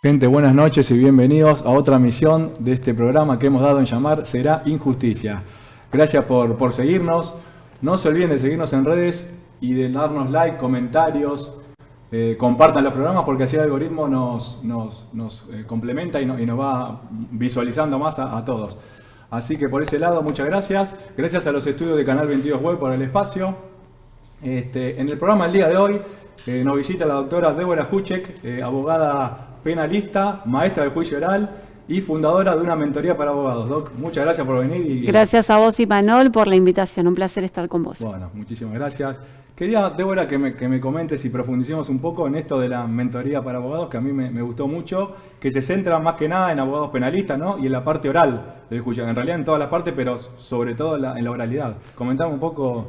Gente, buenas noches y bienvenidos a otra emisión de este programa que hemos dado en llamar Será Injusticia. Gracias por seguirnos. No se olviden de seguirnos en redes y de darnos like, comentarios, compartan los programas porque así el algoritmo nos complementa y nos va visualizando más a todos. Así que por ese lado, muchas gracias. Gracias a los estudios de Canal 22 Web por el espacio. En el programa del día de hoy nos visita la doctora Débora Huchek, abogada penalista, maestra del juicio oral y fundadora de una mentoría para abogados. Doc, muchas gracias por venir. Gracias a vos, Imanol, por la invitación. Un placer estar con vos. Bueno, muchísimas gracias. Quería, Débora, que me comentes y profundicemos un poco en esto de la mentoría para abogados, que a mí me gustó mucho, que se centra más que nada en abogados penalistas, ¿no? Y en la parte oral del juicio. En realidad en todas las partes, pero sobre todo en la oralidad. Comentame un poco.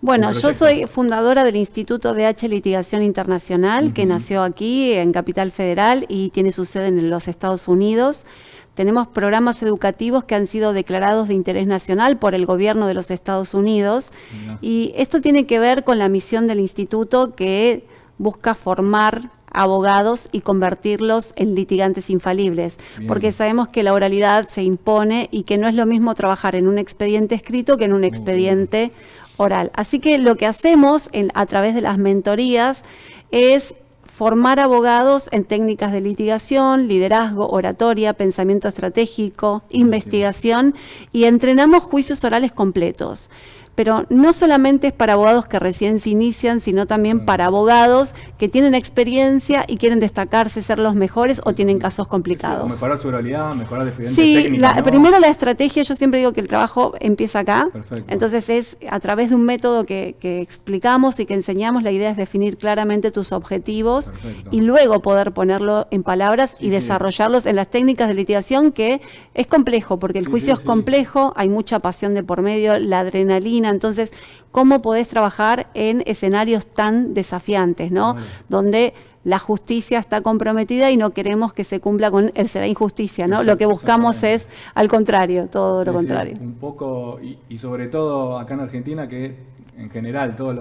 Bueno, yo soy fundadora del Instituto DH Litigación Internacional, que nació aquí en Capital Federal y tiene su sede en los Estados Unidos. Tenemos programas educativos que han sido declarados de interés nacional por el gobierno de los Estados Unidos. Y esto tiene que ver con la misión del instituto, que busca formar abogados y convertirlos en litigantes infalibles. Bien. Porque sabemos que la oralidad se impone y que no es lo mismo trabajar en un expediente escrito que en un expediente oral. Así que lo que hacemos a través de las mentorías es formar abogados en técnicas de litigación, liderazgo, oratoria, pensamiento estratégico, investigación, y entrenamos juicios orales completos. Pero no solamente es para abogados que recién se inician, sino también para abogados que tienen experiencia y quieren destacarse, ser los mejores o tienen casos complicados. Mejorar su oralidad, mejorar diferentes técnicas. ¿no? Primero la estrategia, yo siempre digo que el trabajo empieza acá. Perfecto. Entonces es a través de un método que explicamos y que enseñamos. La idea es definir claramente tus objetivos. Perfecto. Y luego poder ponerlo en palabras y desarrollarlos en las técnicas de litigación, que es complejo, porque el juicio es complejo, hay mucha pasión de por medio, la adrenalina. Entonces, ¿cómo podés trabajar en escenarios tan desafiantes, ¿no? Donde la justicia está comprometida y no queremos que se cumpla con el será injusticia, ¿no? Lo que buscamos es, al contrario, todo lo contrario. Un poco, y sobre todo acá en Argentina, que en general todos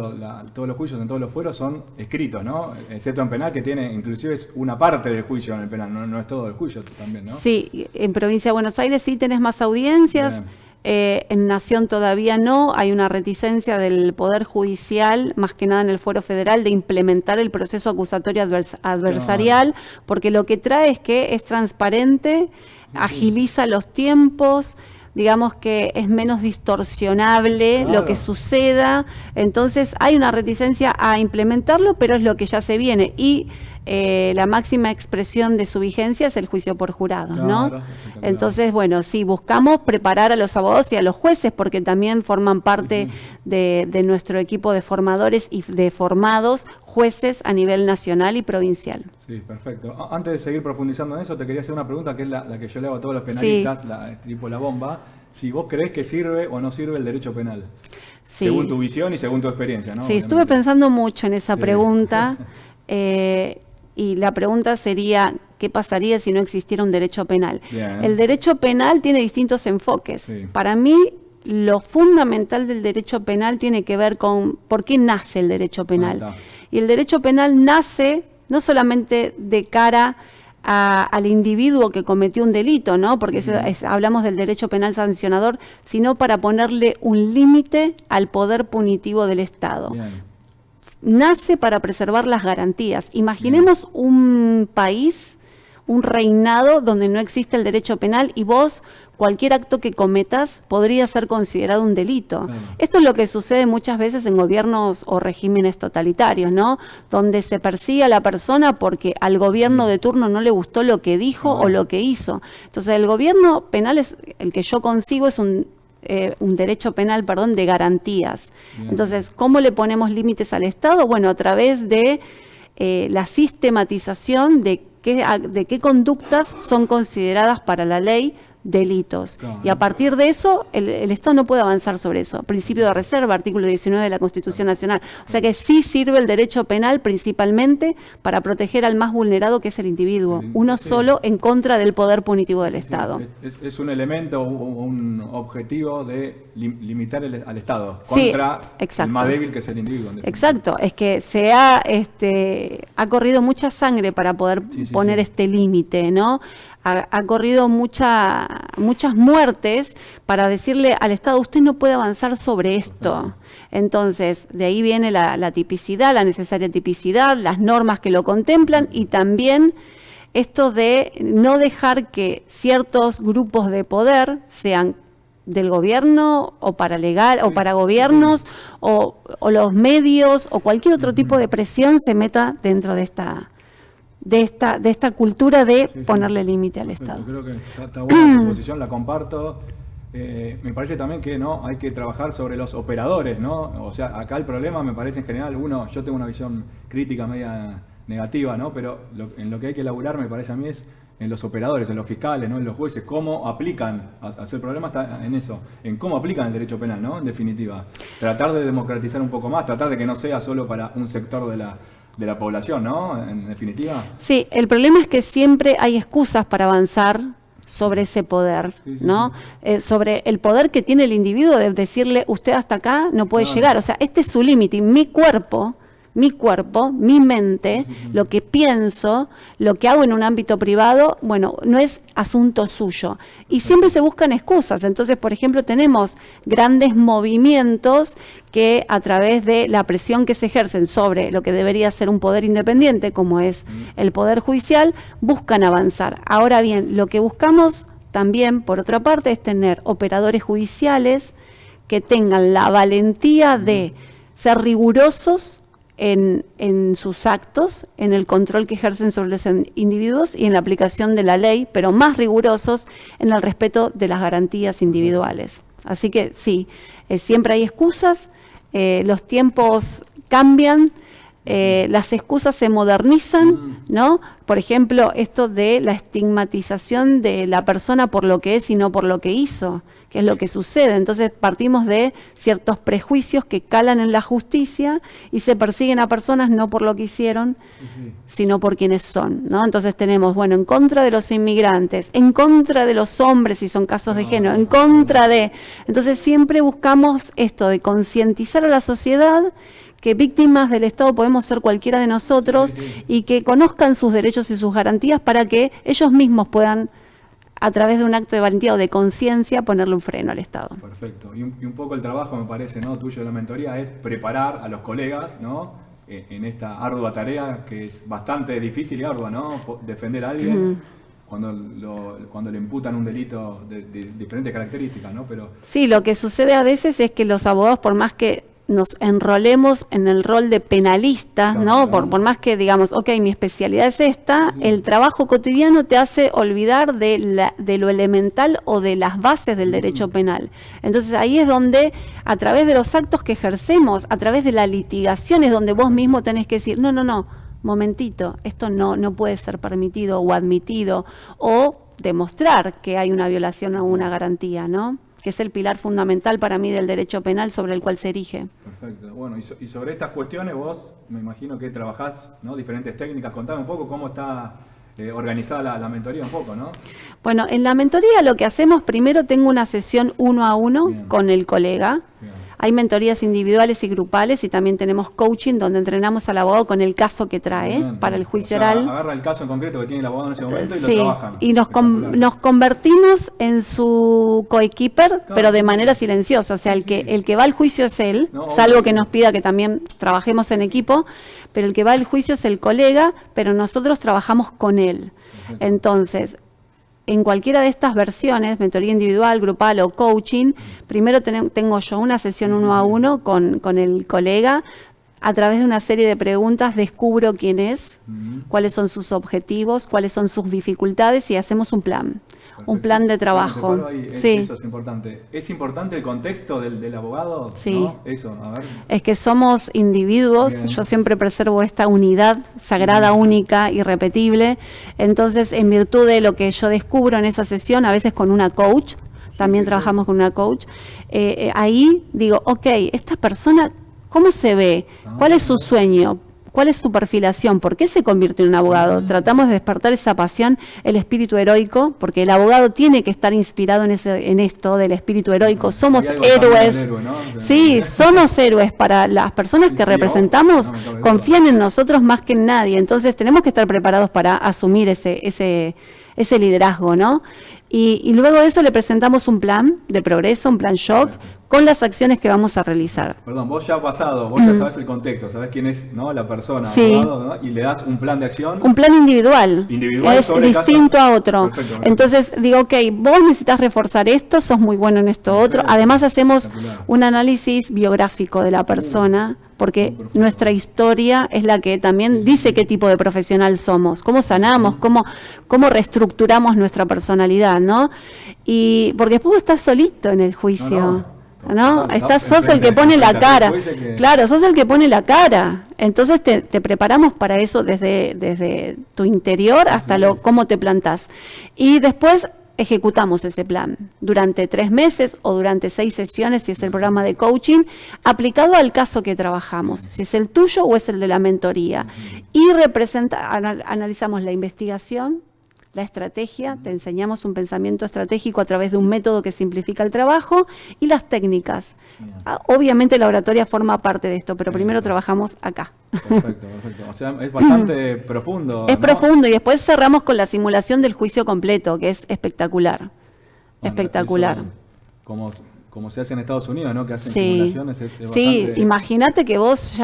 los juicios en todos los fueros son escritos, ¿no? Excepto en penal, que tiene, inclusive es una parte del juicio en el penal, no es todo el juicio también, ¿no? Sí, en Provincia de Buenos Aires sí tenés más audiencias. Bien. En Nación todavía no, hay una reticencia del Poder Judicial, más que nada en el Fuero Federal, de implementar el proceso acusatorio adversarial, porque lo que trae es que es transparente, agiliza los tiempos, digamos que es menos distorsionable lo que suceda. Entonces hay una reticencia a implementarlo, pero es lo que ya se viene. Y la máxima expresión de su vigencia es el juicio por jurados, ¿no? Entonces, bueno, sí, buscamos preparar a los abogados y a los jueces, porque también forman parte de nuestro equipo de formadores y de formados jueces a nivel nacional y provincial. Sí, perfecto. Antes de seguir profundizando en eso, te quería hacer una pregunta que es la que yo le hago a todos los penalistas, tipo la bomba. Si vos creés que sirve o no sirve el derecho penal, según tu visión y según tu experiencia, ¿no? Sí, estuve pensando mucho en esa pregunta. Y la pregunta sería, ¿qué pasaría si no existiera un derecho penal? Bien. El derecho penal tiene distintos enfoques. Sí. Para mí, lo fundamental del derecho penal tiene que ver con por qué nace el derecho penal. Y el derecho penal nace no solamente de cara al individuo que cometió un delito, ¿no? Porque hablamos del derecho penal sancionador, sino para ponerle un límite al poder punitivo del Estado. Bien. Nace para preservar las garantías. Imaginemos un país, un reinado donde no existe el derecho penal y vos, cualquier acto que cometas podría ser considerado un delito. Claro. Esto es lo que sucede muchas veces en gobiernos o regímenes totalitarios, ¿no? Donde se persigue a la persona porque al gobierno de turno no le gustó lo que dijo o lo que hizo. Entonces el gobierno penal, es el que yo concibo, es un derecho penal, de garantías. Bien. Entonces, ¿cómo le ponemos límites al Estado? Bueno, a través de la sistematización de qué conductas son consideradas para la ley delitos. Claro. Y a partir de eso, el Estado no puede avanzar sobre eso. Principio de reserva, artículo 19 de la Constitución Nacional. O sea que sí sirve el derecho penal principalmente para proteger al más vulnerado, que es el individuo. Uno solo en contra del poder punitivo del Estado. Es un elemento, un objetivo de limitar al Estado contra el más débil, que es el individuo. Exacto, es que se ha corrido mucha sangre para poder poner este límite, ¿no? Ha corrido muchas muertes para decirle al Estado, usted no puede avanzar sobre esto. Entonces, de ahí viene la tipicidad, la necesaria tipicidad, las normas que lo contemplan y también esto de no dejar que ciertos grupos de poder sean del gobierno o paralegal o para gobiernos o los medios o cualquier otro tipo de presión se meta dentro de esta cultura de ponerle límite al Estado. Creo que está buena tu posición, la comparto. Me parece también que hay que trabajar sobre los operadores, ¿no? O sea, acá el problema me parece en general, yo tengo una visión crítica media negativa, ¿no? Pero en lo que hay que elaborar me parece a mí es en los operadores, en los fiscales, ¿no? En los jueces, cómo aplican. El problema está en eso, en cómo aplican el derecho penal, ¿no? En definitiva, tratar de democratizar un poco más, tratar de que no sea solo para un sector de la población, ¿no? En definitiva. Sí, el problema es que siempre hay excusas para avanzar sobre ese poder, ¿no? Sobre el poder que tiene el individuo de decirle, usted hasta acá no puede llegar. O sea, este es su límite. Y mi cuerpo, mi mente, lo que pienso, lo que hago en un ámbito privado, bueno, no es asunto suyo. Y siempre se buscan excusas. Entonces, por ejemplo, tenemos grandes movimientos que a través de la presión que se ejercen sobre lo que debería ser un poder independiente, como es el Poder Judicial, buscan avanzar. Ahora bien, lo que buscamos también, por otra parte, es tener operadores judiciales que tengan la valentía de ser rigurosos en sus actos, en el control que ejercen sobre los individuos y en la aplicación de la ley, pero más rigurosos en el respeto de las garantías individuales. Así que sí, siempre hay excusas, los tiempos cambian, las excusas se modernizan, ¿no? Por ejemplo, esto de la estigmatización de la persona por lo que es y no por lo que hizo, que es lo que sucede. Entonces partimos de ciertos prejuicios que calan en la justicia y se persiguen a personas no por lo que hicieron, sino por quienes son, ¿no? Entonces tenemos, en contra de los inmigrantes, en contra de los hombres si son casos de género, en contra de... Entonces siempre buscamos esto de concientizar a la sociedad que víctimas del Estado podemos ser cualquiera de nosotros y que conozcan sus derechos y sus garantías para que ellos mismos puedan, a través de un acto de valentía o de conciencia, ponerle un freno al Estado. Perfecto. Y un poco el trabajo, me parece, ¿no? Tuyo de la mentoría es preparar a los colegas, ¿no? En esta ardua tarea que es bastante difícil y ardua, ¿no? Defender a alguien. Cuando le imputan un delito de diferentes características, ¿no? Pero sí, lo que sucede a veces es que los abogados, por más que nos enrolemos en el rol de penalistas, ¿no? Por más que digamos, mi especialidad es esta, el trabajo cotidiano te hace olvidar de lo elemental o de las bases del derecho penal. Entonces ahí es donde, a través de los actos que ejercemos, a través de la litigación, es donde vos mismo tenés que decir, no, momentito, esto no puede ser permitido o admitido, o demostrar que hay una violación a una garantía, ¿no? Que es el pilar fundamental para mí del derecho penal sobre el cual se erige. Perfecto. Bueno, y sobre estas cuestiones vos, me imagino que trabajás, ¿no? Diferentes técnicas. Contame un poco cómo está organizada la mentoría un poco, ¿no? Bueno, en la mentoría lo que hacemos, primero tengo una sesión 1 a 1 con el colega. Bien. Hay mentorías individuales y grupales y también tenemos coaching donde entrenamos al abogado con el caso que trae bien, para el juicio oral. Agarra el caso en concreto que tiene el abogado en ese momento y sí, lo trabajan. Y nos convertimos en su coequiper, pero de manera silenciosa. O sea, el que va al juicio es él, salvo que nos pida que también trabajemos en equipo, pero el que va al juicio es el colega, pero nosotros trabajamos con él. Entonces, en cualquiera de estas versiones, mentoría individual, grupal o coaching, primero tengo yo una sesión 1 a 1 con el colega. A través de una serie de preguntas descubro quién es, cuáles son sus objetivos, cuáles son sus dificultades y hacemos un plan. Perfecto. Un plan de trabajo. Sí. Eso es importante. ¿Es importante el contexto del abogado? Sí. ¿No? Eso, a ver. Es que somos individuos, bien. Yo siempre preservo esta unidad sagrada, única, irrepetible. Entonces, en virtud de lo que yo descubro en esa sesión, a veces con una coach, también trabajamos con una coach, ahí digo, ok, esta persona, ¿cómo se ve? ¿Cuál es su sueño? ¿Cuál es su perfilación? ¿Por qué se convierte en un abogado? Tratamos de despertar esa pasión, el espíritu heroico, porque el abogado tiene que estar inspirado en esto del espíritu heroico. Somos héroes. Héroe, ¿no? Sí, somos héroes. Para las personas que representamos, confían en nosotros más que en nadie. Entonces tenemos que estar preparados para asumir ese liderazgo, ¿no? Y luego de eso le presentamos un plan de progreso, un plan shock, con las acciones que vamos a realizar. Perdón, vos ya has pasado, vos ya sabes el contexto, sabés quién es, ¿no?, la persona, sí. abogado, ¿no? Y le das un plan de acción. Un plan individual. Es distinto a otro. Perfecto. Entonces digo, ok, vos necesitas reforzar esto, sos muy bueno en esto otro. Además hacemos un análisis biográfico de la persona, porque nuestra historia es la que también dice qué tipo de profesional somos, cómo sanamos, cómo reestructuramos nuestra personalidad, ¿no? Y porque después estás solito en el juicio. ¿No? Sos el que pone la cara. Claro, sos el que pone la cara. Entonces te preparamos para eso desde tu interior hasta cómo te plantás. Y después ejecutamos ese plan durante 3 meses o durante 6 sesiones, si es el programa de coaching, aplicado al caso que trabajamos, si es el tuyo o es el de la mentoría. Y analizamos la investigación, la estrategia, te enseñamos un pensamiento estratégico a través de un método que simplifica el trabajo y las técnicas. Obviamente la oratoria forma parte de esto, pero primero trabajamos acá. Perfecto. O sea, es bastante profundo. Es profundo y después cerramos con la simulación del juicio completo, que es espectacular. Espectacular. Como se hace en Estados Unidos, ¿no? Que hacen simulaciones. Es bastante... imagínate que vos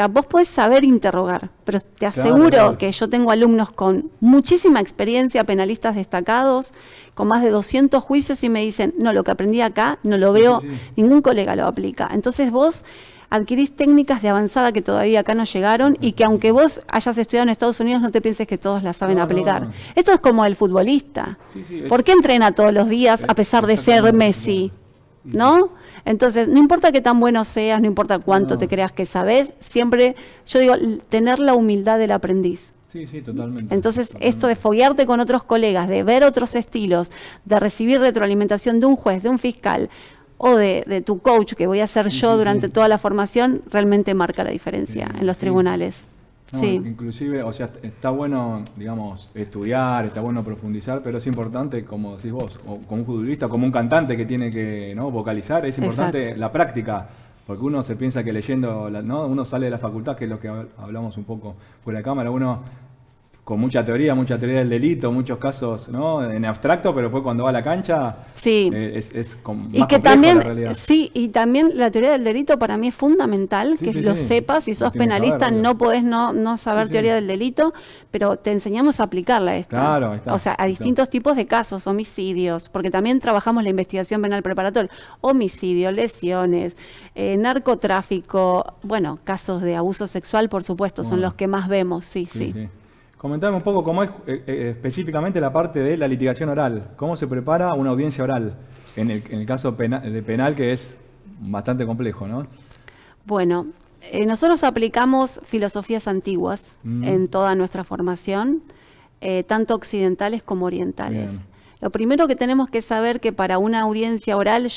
vos podés saber interrogar, pero te aseguro que yo tengo alumnos con muchísima experiencia, penalistas destacados, con más de 200 juicios y me dicen, no, lo que aprendí acá no lo veo, ningún colega lo aplica. Entonces vos adquirís técnicas de avanzada que todavía acá no llegaron y que aunque vos hayas estudiado en Estados Unidos no te pienses que todos las saben aplicar. No. Esto es como el futbolista. ¿Por qué entrena todos los días a pesar de ser Messi? ¿No? Entonces, no importa qué tan bueno seas, no importa cuánto te creas que sabes, siempre, yo digo, tener la humildad del aprendiz. Sí, totalmente. Entonces, esto de foguearte con otros colegas, de ver otros estilos, de recibir retroalimentación de un juez, de un fiscal o de tu coach, que voy a ser yo durante toda la formación, realmente marca la diferencia en los tribunales. No, inclusive, o sea, está bueno, digamos, estudiar, está bueno profundizar, pero es importante, como decís vos, o como un futbolista, como un cantante que tiene que vocalizar, es importante la práctica, porque uno se piensa que leyendo, uno sale de la facultad, que es lo que hablamos un poco fuera de cámara, uno con mucha teoría del delito, muchos casos, ¿no?, en abstracto, pero después cuando va a la cancha es más complejo la realidad. Sí, y también la teoría del delito para mí es fundamental, que lo sepas. Si sos penalista no podés no saber teoría del delito, pero te enseñamos a aplicarla esta. Claro, ahí está, o sea, a distintos tipos de casos, homicidios, porque también trabajamos la investigación penal preparatoria, homicidio, lesiones, narcotráfico, bueno, casos de abuso sexual, por supuesto, son los que más vemos, sí. Comentame un poco cómo es específicamente la parte de la litigación oral. ¿Cómo se prepara una audiencia oral en el caso penal, que es bastante complejo, ¿no? Bueno, nosotros aplicamos filosofías antiguas en toda nuestra formación, tanto occidentales como orientales. Bien. Lo primero que tenemos que saber que para una audiencia oral,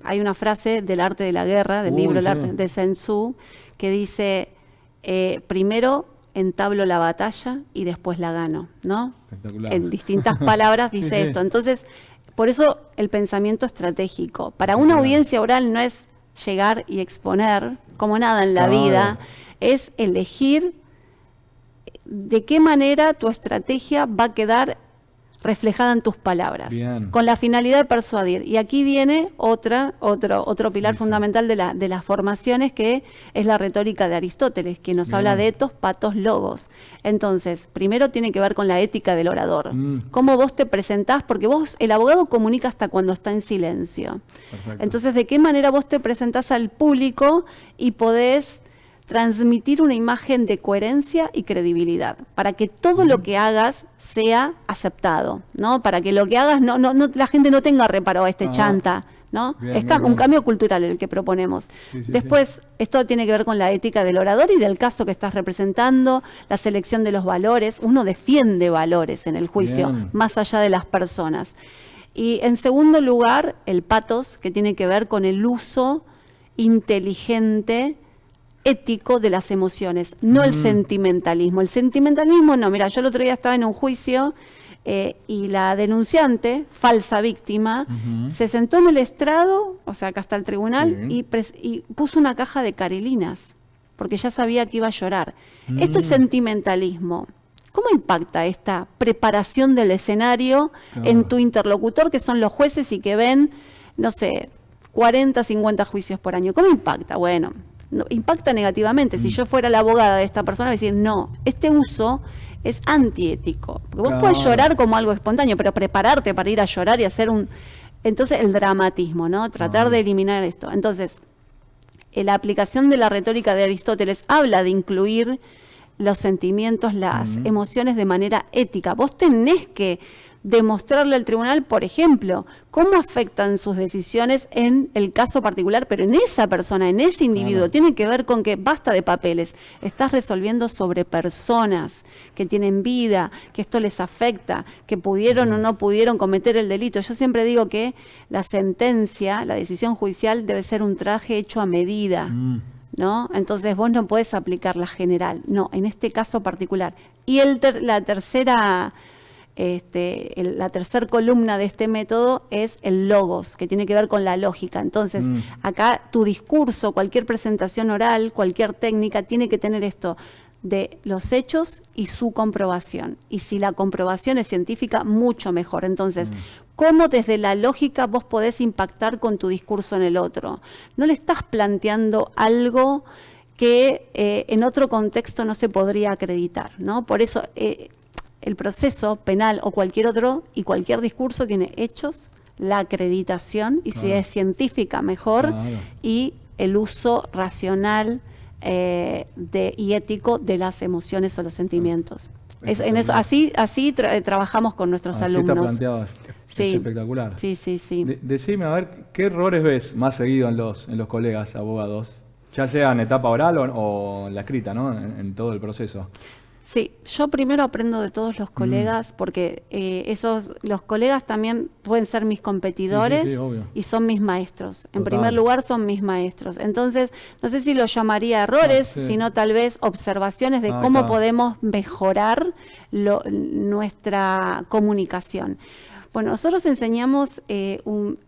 hay una frase del arte de la guerra, del libro El arte de Sun Tzu, que dice, primero entablo la batalla y después la gano, ¿no? Espectacular. En distintas palabras dice esto. Entonces, por eso el pensamiento estratégico. Para una audiencia oral no es llegar y exponer, como nada en la Claro. vida, es elegir de qué manera tu estrategia va a quedar reflejada en tus palabras, Bien. con la finalidad de persuadir. Y aquí viene otro pilar Sí, sí. fundamental de las formaciones, que es la retórica de Aristóteles, que nos Bien. habla de etos, patos, logos. Entonces, primero tiene que ver con la ética del orador. Mm. Cómo vos te presentás, porque el abogado comunica hasta cuando está en silencio. Perfecto. Entonces, ¿de qué manera vos te presentás al público y podés transmitir una imagen de coherencia y credibilidad, para que todo lo que hagas sea aceptado, ¿no? Para que lo que hagas la gente no tenga reparo a este chanta, ¿no? Bien, Es bien, un bien. cambio cultural el que proponemos. Sí, sí, Después, esto tiene que ver con la ética del orador y del caso que estás representando, la selección de los valores. Uno defiende valores en el juicio, Bien. más allá de las personas. Y en segundo lugar, el patos, que tiene que ver con el uso inteligente, ético de las emociones, no el sentimentalismo. El sentimentalismo no, mira, yo el otro día estaba en un juicio y la denunciante, falsa víctima, se sentó en el estrado, o sea, acá está el tribunal, y puso una caja de carilinas, porque ya sabía que iba a llorar. Esto es sentimentalismo. ¿Cómo impacta esta preparación del escenario en tu interlocutor, que son los jueces y que ven, no sé, 40, 50 juicios por año? ¿Cómo impacta? Bueno, no, impacta negativamente. Si yo fuera la abogada de esta persona, voy a decir, no, este uso es antiético. Porque vos podés llorar como algo espontáneo, pero prepararte para ir a llorar y hacer Entonces, el dramatismo, ¿no? Tratar de eliminar esto. Entonces, la aplicación de la retórica de Aristóteles habla de incluir los sentimientos, las emociones de manera ética. Vos tenés que demostrarle al tribunal, por ejemplo, cómo afectan sus decisiones en el caso particular, pero en esa persona, en ese individuo. Claro. Tiene que ver con que basta de papeles, estás resolviendo sobre personas que tienen vida, que esto les afecta, que pudieron o no pudieron cometer el delito. Yo siempre digo que la sentencia, la decisión judicial debe ser un traje hecho a medida. ¿No? Entonces vos no podés aplicar la general, no, en este caso particular. Y la tercera columna de este método es el logos, que tiene que ver con la lógica. Entonces, acá tu discurso, cualquier presentación oral, cualquier técnica, tiene que tener esto de los hechos y su comprobación. Y si la comprobación es científica, mucho mejor. Entonces, ¿cómo desde la lógica vos podés impactar con tu discurso en el otro? No le estás planteando algo que en otro contexto no se podría acreditar, ¿no? Por eso el proceso penal o cualquier otro y cualquier discurso tiene hechos, la acreditación, y si es científica, mejor, y el uso racional y ético de las emociones o los sentimientos. Así trabajamos con nuestros Así alumnos. está planteado. Sí. Es espectacular. Sí. Decime, a ver, ¿qué errores ves más seguido en los colegas abogados? Ya sea en etapa oral o en la escrita, ¿no? En todo el proceso. Sí, yo primero aprendo de todos los colegas, porque los colegas también pueden ser mis competidores Sí, obvio. y son mis maestros. En Total. primer lugar, son mis maestros. Entonces, no sé si lo llamaría errores, Sí. sino tal vez observaciones de Ahí cómo está. podemos mejorar nuestra comunicación. Bueno, nosotros enseñamos,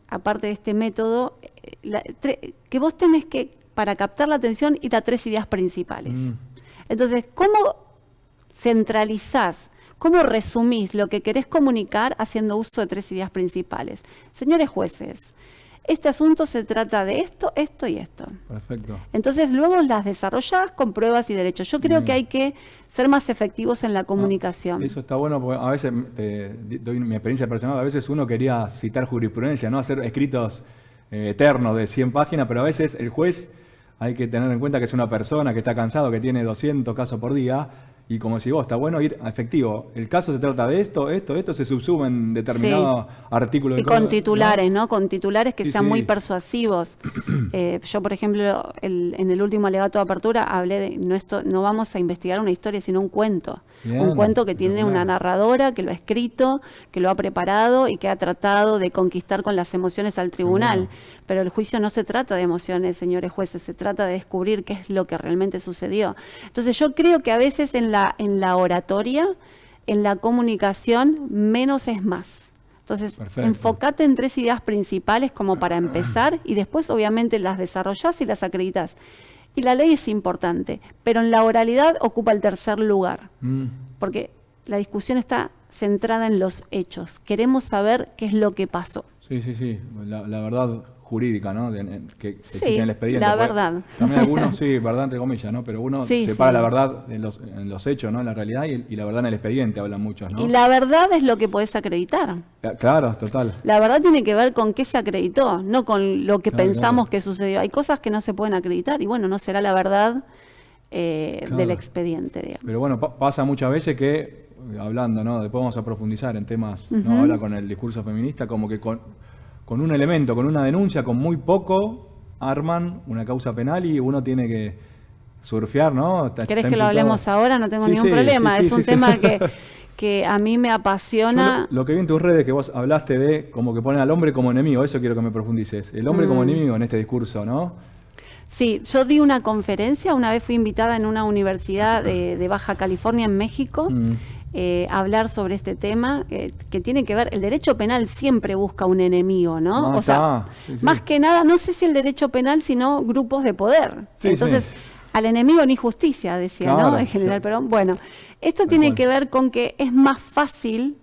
aparte de este método, que vos tenés que, para captar la atención, ir a 3 ideas principales. Entonces, ¿cómo centralizás, cómo resumís lo que querés comunicar haciendo uso de 3 ideas principales? Señores jueces, este asunto se trata de esto, esto y esto. Perfecto. Entonces luego las desarrollás con pruebas y derechos. Yo creo que hay que ser más efectivos en la comunicación. Eso está bueno porque a veces, te doy mi experiencia personal, a veces uno quería citar jurisprudencia, ¿no? Hacer escritos eternos de 100 páginas, pero a veces el juez hay que tener en cuenta que es una persona que está cansado, que tiene 200 casos por día. Y como decís vos, está bueno ir a efectivo. El caso se trata de esto se subsuma en determinado artículo. Y con titulares, ¿no? Con titulares que sean muy persuasivos. Yo, por ejemplo, en el último alegato de apertura hablé de, no vamos a investigar una historia, sino un cuento. Bien, un cuento que tiene una narradora, que lo ha escrito, que lo ha preparado y que ha tratado de conquistar con las emociones al tribunal. Pero el juicio no se trata de emociones, señores jueces, se trata de descubrir qué es lo que realmente sucedió. Entonces yo creo que a veces en la oratoria, en la comunicación, menos es más. Entonces, Perfecto. enfócate en 3 ideas principales como para empezar y después obviamente las desarrollás y las acreditas. Y la ley es importante, pero en la oralidad ocupa el tercer lugar, porque la discusión está centrada en los hechos. Queremos saber qué es lo que pasó. Sí. La verdad jurídica, ¿no? Que existe Sí, en el expediente. la Porque verdad. También algunos, sí, verdad entre comillas, ¿no? Pero uno Sí, separa sí. la verdad en los hechos, ¿no? En la realidad y la verdad en el expediente, hablan muchos, ¿no? Y la verdad es lo que podés acreditar. Claro, total. La verdad tiene que ver con qué se acreditó, no con lo que Claro, pensamos claro. que sucedió. Hay cosas que no se pueden acreditar y bueno, no será la verdad Claro. del expediente, digamos. Pero bueno, pasa muchas veces que, hablando, ¿no? Después vamos a profundizar en temas, ¿no? Ujú. Habla con el discurso feminista, como que con un elemento, con una denuncia, con muy poco, arman una causa penal y uno tiene que surfear, ¿no? ¿Querés que lo hablemos ahora? No tengo Sí, ningún sí, problema. sí, Es un sí. tema que a mí me Yo apasiona. lo que vi en tus redes que vos hablaste de como que ponen al hombre como enemigo, eso quiero que me profundices. El hombre como enemigo en este discurso, ¿no? Sí, yo di una conferencia, una vez fui invitada en una universidad de Baja California en México a hablar sobre este tema que tiene que ver, el derecho penal siempre busca un enemigo, ¿no? Ah, O sea, sí. más que nada, no sé si el derecho penal, sino grupos de poder. Sí, Entonces, sí. al enemigo ni justicia, decía, Claro, ¿no? En general, sí. pero bueno, esto Tal tiene cual. que ver con que es más fácil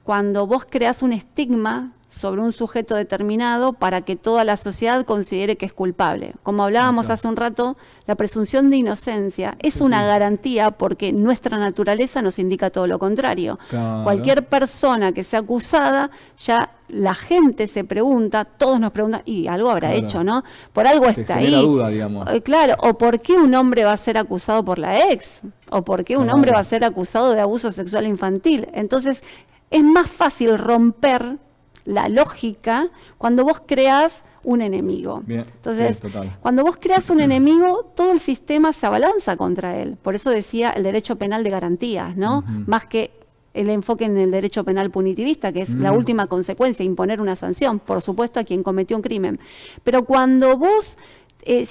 cuando vos creás un estigma sobre un sujeto determinado para que toda la sociedad considere que es culpable. Como hablábamos Claro. hace un rato, la presunción de inocencia es una garantía porque nuestra naturaleza nos indica todo lo contrario. Claro. Cualquier persona que sea acusada, ya la gente se pregunta, todos nos preguntan, y algo habrá Claro. hecho, ¿no? Por algo Te está genera ahí. duda, digamos. Claro, o por qué un hombre va a ser acusado por la ex, o por qué un Claro. hombre va a ser acusado de abuso sexual infantil. Entonces, es más fácil romper la lógica cuando vos creás un enemigo. Bien, Entonces, sí, total. cuando vos creás un enemigo, todo el sistema se abalanza contra él. Por eso decía el derecho penal de garantías, ¿no? Más que el enfoque en el derecho penal punitivista, que es la última consecuencia, imponer una sanción, por supuesto, a quien cometió un crimen. Pero cuando vos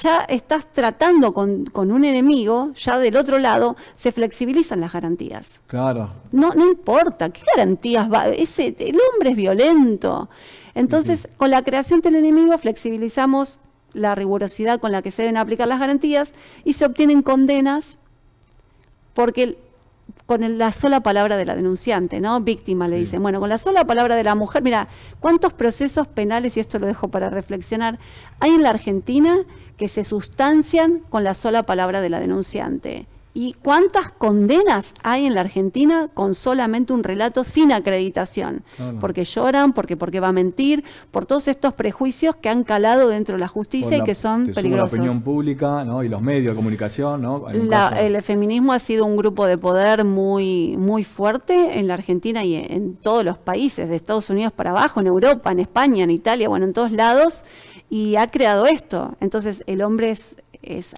ya estás tratando con un enemigo, ya del otro lado se flexibilizan las garantías. Claro. No importa, ¿qué garantías va? El hombre es violento. Entonces, con la creación del enemigo flexibilizamos la rigurosidad con la que se deben aplicar las garantías y se obtienen condenas porque con la sola palabra de la denunciante, ¿no? Víctima le dicen. Bueno, con la sola palabra de la mujer, mira, ¿cuántos procesos penales, y esto lo dejo para reflexionar, hay en la Argentina que se sustancian con la sola palabra de la denunciante? ¿Y cuántas condenas hay en la Argentina con solamente un relato sin acreditación? Claro. Porque lloran, porque va a mentir, por todos estos prejuicios que han calado dentro de la justicia y que son te sumo peligrosos. la opinión pública, ¿no? Y los medios de comunicación, ¿no? En un caso- El feminismo ha sido un grupo de poder muy, muy fuerte en la Argentina y en todos los países, de Estados Unidos para abajo, en Europa, en España, en Italia, bueno, en todos lados, y ha creado esto. Entonces, el hombre es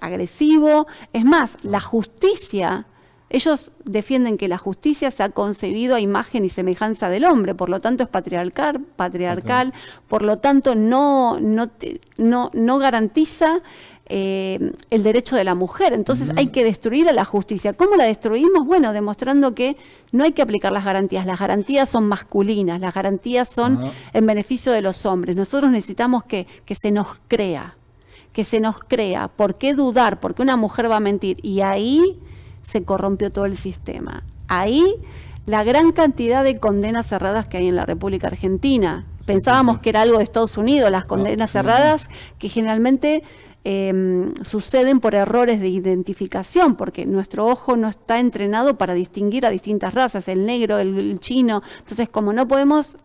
agresivo. Es más, la justicia, ellos defienden que la justicia se ha concebido a imagen y semejanza del hombre, por lo tanto es patriarcal, por lo tanto no garantiza el derecho de la mujer. Entonces hay que destruir a la justicia. ¿Cómo la destruimos? Bueno, demostrando que no hay que aplicar las garantías. Las garantías son masculinas, las garantías son en beneficio de los hombres. Nosotros necesitamos que se nos crea. ¿Por qué dudar? ¿Por qué una mujer va a mentir? Y ahí se corrompió todo el sistema. Ahí la gran cantidad de condenas cerradas que hay en la República Argentina. Pensábamos que era algo de Estados Unidos, las condenas cerradas, que generalmente suceden por errores de identificación, porque nuestro ojo no está entrenado para distinguir a distintas razas, el negro, el chino. Entonces, como no podemos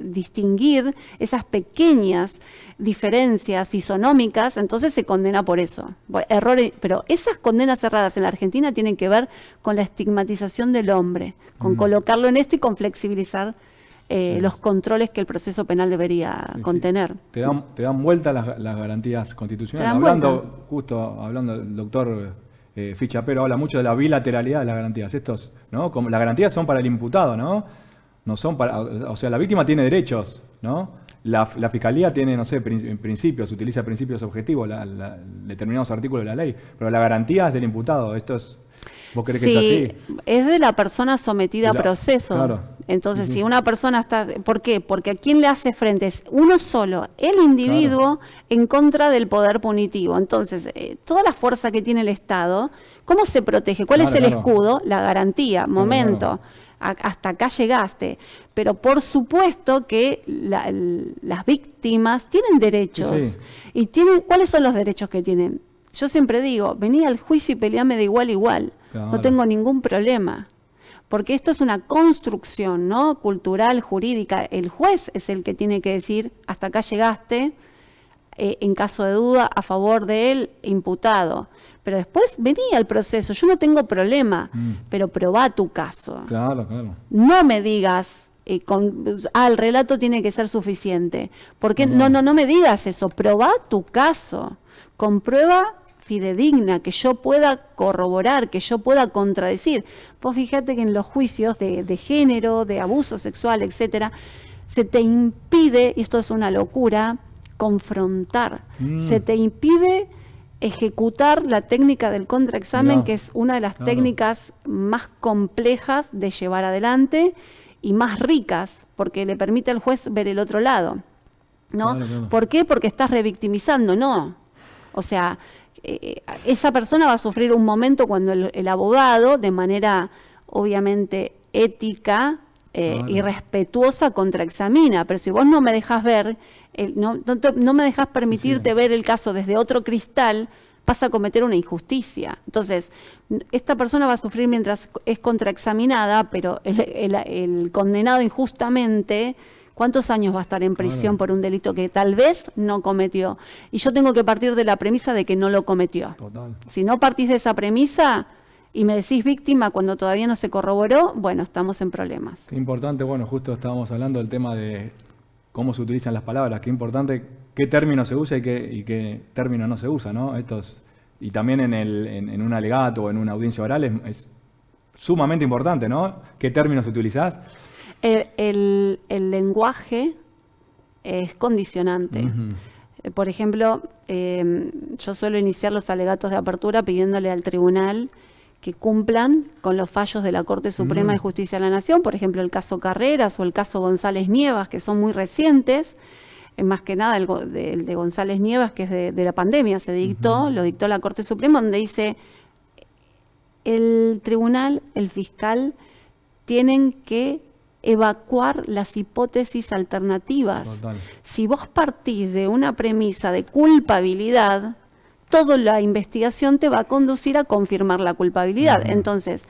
distinguir esas pequeñas diferencias fisonómicas, entonces se condena por eso. Errores, pero esas condenas cerradas en la Argentina tienen que ver con la estigmatización del hombre, con colocarlo en esto y con flexibilizar los controles que el proceso penal debería contener. Te dan vuelta las garantías constitucionales. Hablando el doctor Fichapero habla mucho de la bilateralidad de las garantías. ¿No? Como las garantías son para el imputado, ¿no? No son para, o sea, la víctima tiene derechos, ¿no? La fiscalía tiene, no sé, principios, utiliza principios objetivos, determinados artículos de la ley, pero la garantía es del imputado. ¿Vos crees que es así? Es de la persona sometida a proceso. Claro. Entonces, si una persona está... ¿Por qué? Porque ¿a quién le hace frente? Es uno solo, el individuo, en contra del poder punitivo. Entonces, toda la fuerza que tiene el Estado, ¿cómo se protege? ¿Cuál es el escudo? La garantía. Momento. Hasta acá llegaste. Pero por supuesto que las víctimas tienen derechos. Y ¿cuáles son los derechos que tienen? Yo siempre digo, vení al juicio y peleame de igual a igual. No tengo ningún problema. Porque esto es una construcción, ¿no? Cultural, jurídica. El juez es el que tiene que decir, hasta acá llegaste, en caso de duda, a favor del imputado. Pero después vení al proceso, yo no tengo problema, pero probá tu caso. Claro. No me digas, el relato tiene que ser suficiente. Porque no me digas eso, probá tu caso, comprueba fidedigna, que yo pueda corroborar, que yo pueda contradecir. Vos fíjate que en los juicios de género, de abuso sexual, etcétera, se te impide, y esto es una locura, confrontar. Se te impide ejecutar la técnica del contraexamen, que es una de las técnicas más complejas de llevar adelante y más ricas, porque le permite al juez ver el otro lado, ¿no? ¿Por qué? Porque estás revictimizando, no. O sea, esa persona va a sufrir un momento cuando el abogado, de manera obviamente ética y respetuosa, contraexamina. Pero si vos no me dejás ver, no me dejás permitirte ver el caso desde otro cristal, vas a cometer una injusticia. Entonces, esta persona va a sufrir mientras es contraexaminada, pero el condenado injustamente, ¿cuántos años va a estar en prisión por un delito que tal vez no cometió? Y yo tengo que partir de la premisa de que no lo cometió. Total. Si no partís de esa premisa y me decís víctima cuando todavía no se corroboró, bueno, estamos en problemas. Qué importante, bueno, justo estábamos hablando del tema de cómo se utilizan las palabras, qué importante qué término se usa y qué término no se usa, ¿no? Y también en un alegato o en una audiencia oral es sumamente importante, ¿no? ¿Qué términos utilizás? El lenguaje es condicionante. Por ejemplo, yo suelo iniciar los alegatos de apertura pidiéndole al tribunal que cumplan con los fallos de la Corte Suprema de Justicia de la Nación, por ejemplo, el caso Carreras o el caso González Nievas, que son muy recientes. Más que nada el de González Nievas, que es de la pandemia, se dictó, lo dictó la Corte Suprema, donde dice el tribunal, el fiscal, tienen que evacuar las hipótesis alternativas. Total. Si vos partís de una premisa de culpabilidad, toda la investigación te va a conducir a confirmar la culpabilidad. Entonces,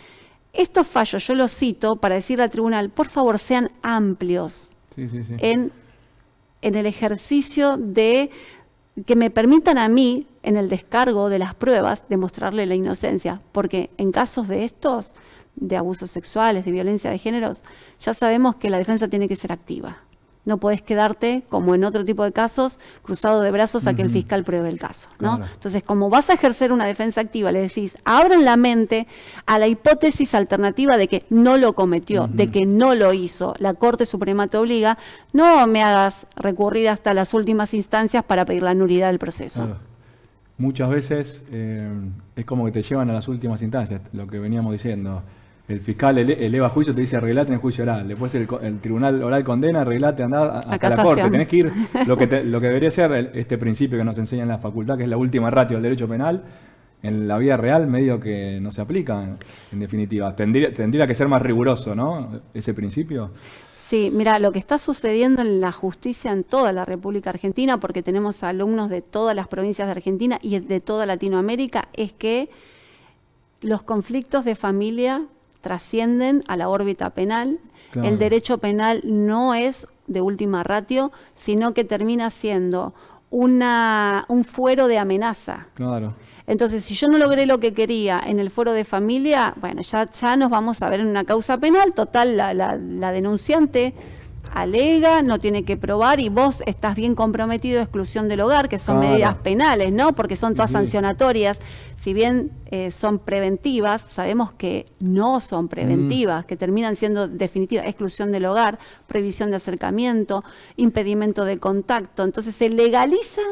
estos fallos yo los cito para decirle al tribunal, por favor, sean amplios en el ejercicio de que me permitan a mí, en el descargo de las pruebas, demostrarle la inocencia. Porque en casos de estos, de abusos sexuales, de violencia de géneros, ya sabemos que la defensa tiene que ser activa. No podés quedarte, como en otro tipo de casos, cruzado de brazos a que el fiscal pruebe el caso, ¿no? Claro. Entonces, como vas a ejercer una defensa activa, le decís, abran la mente a la hipótesis alternativa de que no lo cometió, de que no lo hizo. La Corte Suprema te obliga, no me hagas recurrir hasta las últimas instancias para pedir la nulidad del proceso. Claro. Muchas veces es como que te llevan a las últimas instancias, lo que veníamos diciendo. El fiscal eleva juicio, te dice arreglate en el juicio oral. Después el tribunal oral condena, arreglate, andá hasta la corte. Tenés que ir, lo que debería ser este principio que nos enseña en la facultad, que es la última ratio del derecho penal, en la vida real medio que no se aplica, en definitiva. Tendría que ser más riguroso, ¿no? Ese principio. Sí, mira, lo que está sucediendo en la justicia en toda la República Argentina, porque tenemos alumnos de todas las provincias de Argentina y de toda Latinoamérica, es que los conflictos de familia trascienden a la órbita penal. Claro. El derecho penal no es de última ratio, sino que termina siendo un fuero de amenaza. Claro. Entonces, si yo no logré lo que quería en el fuero de familia, bueno, ya nos vamos a ver en una causa penal. Total, la denunciante alega, no tiene que probar y vos estás bien comprometido de exclusión del hogar, que son medidas penales, ¿no? Porque son todas sancionatorias. Si bien son preventivas, sabemos que no son preventivas, que terminan siendo definitivas. Exclusión del hogar, prohibición de acercamiento, impedimento de contacto. Entonces se legaliza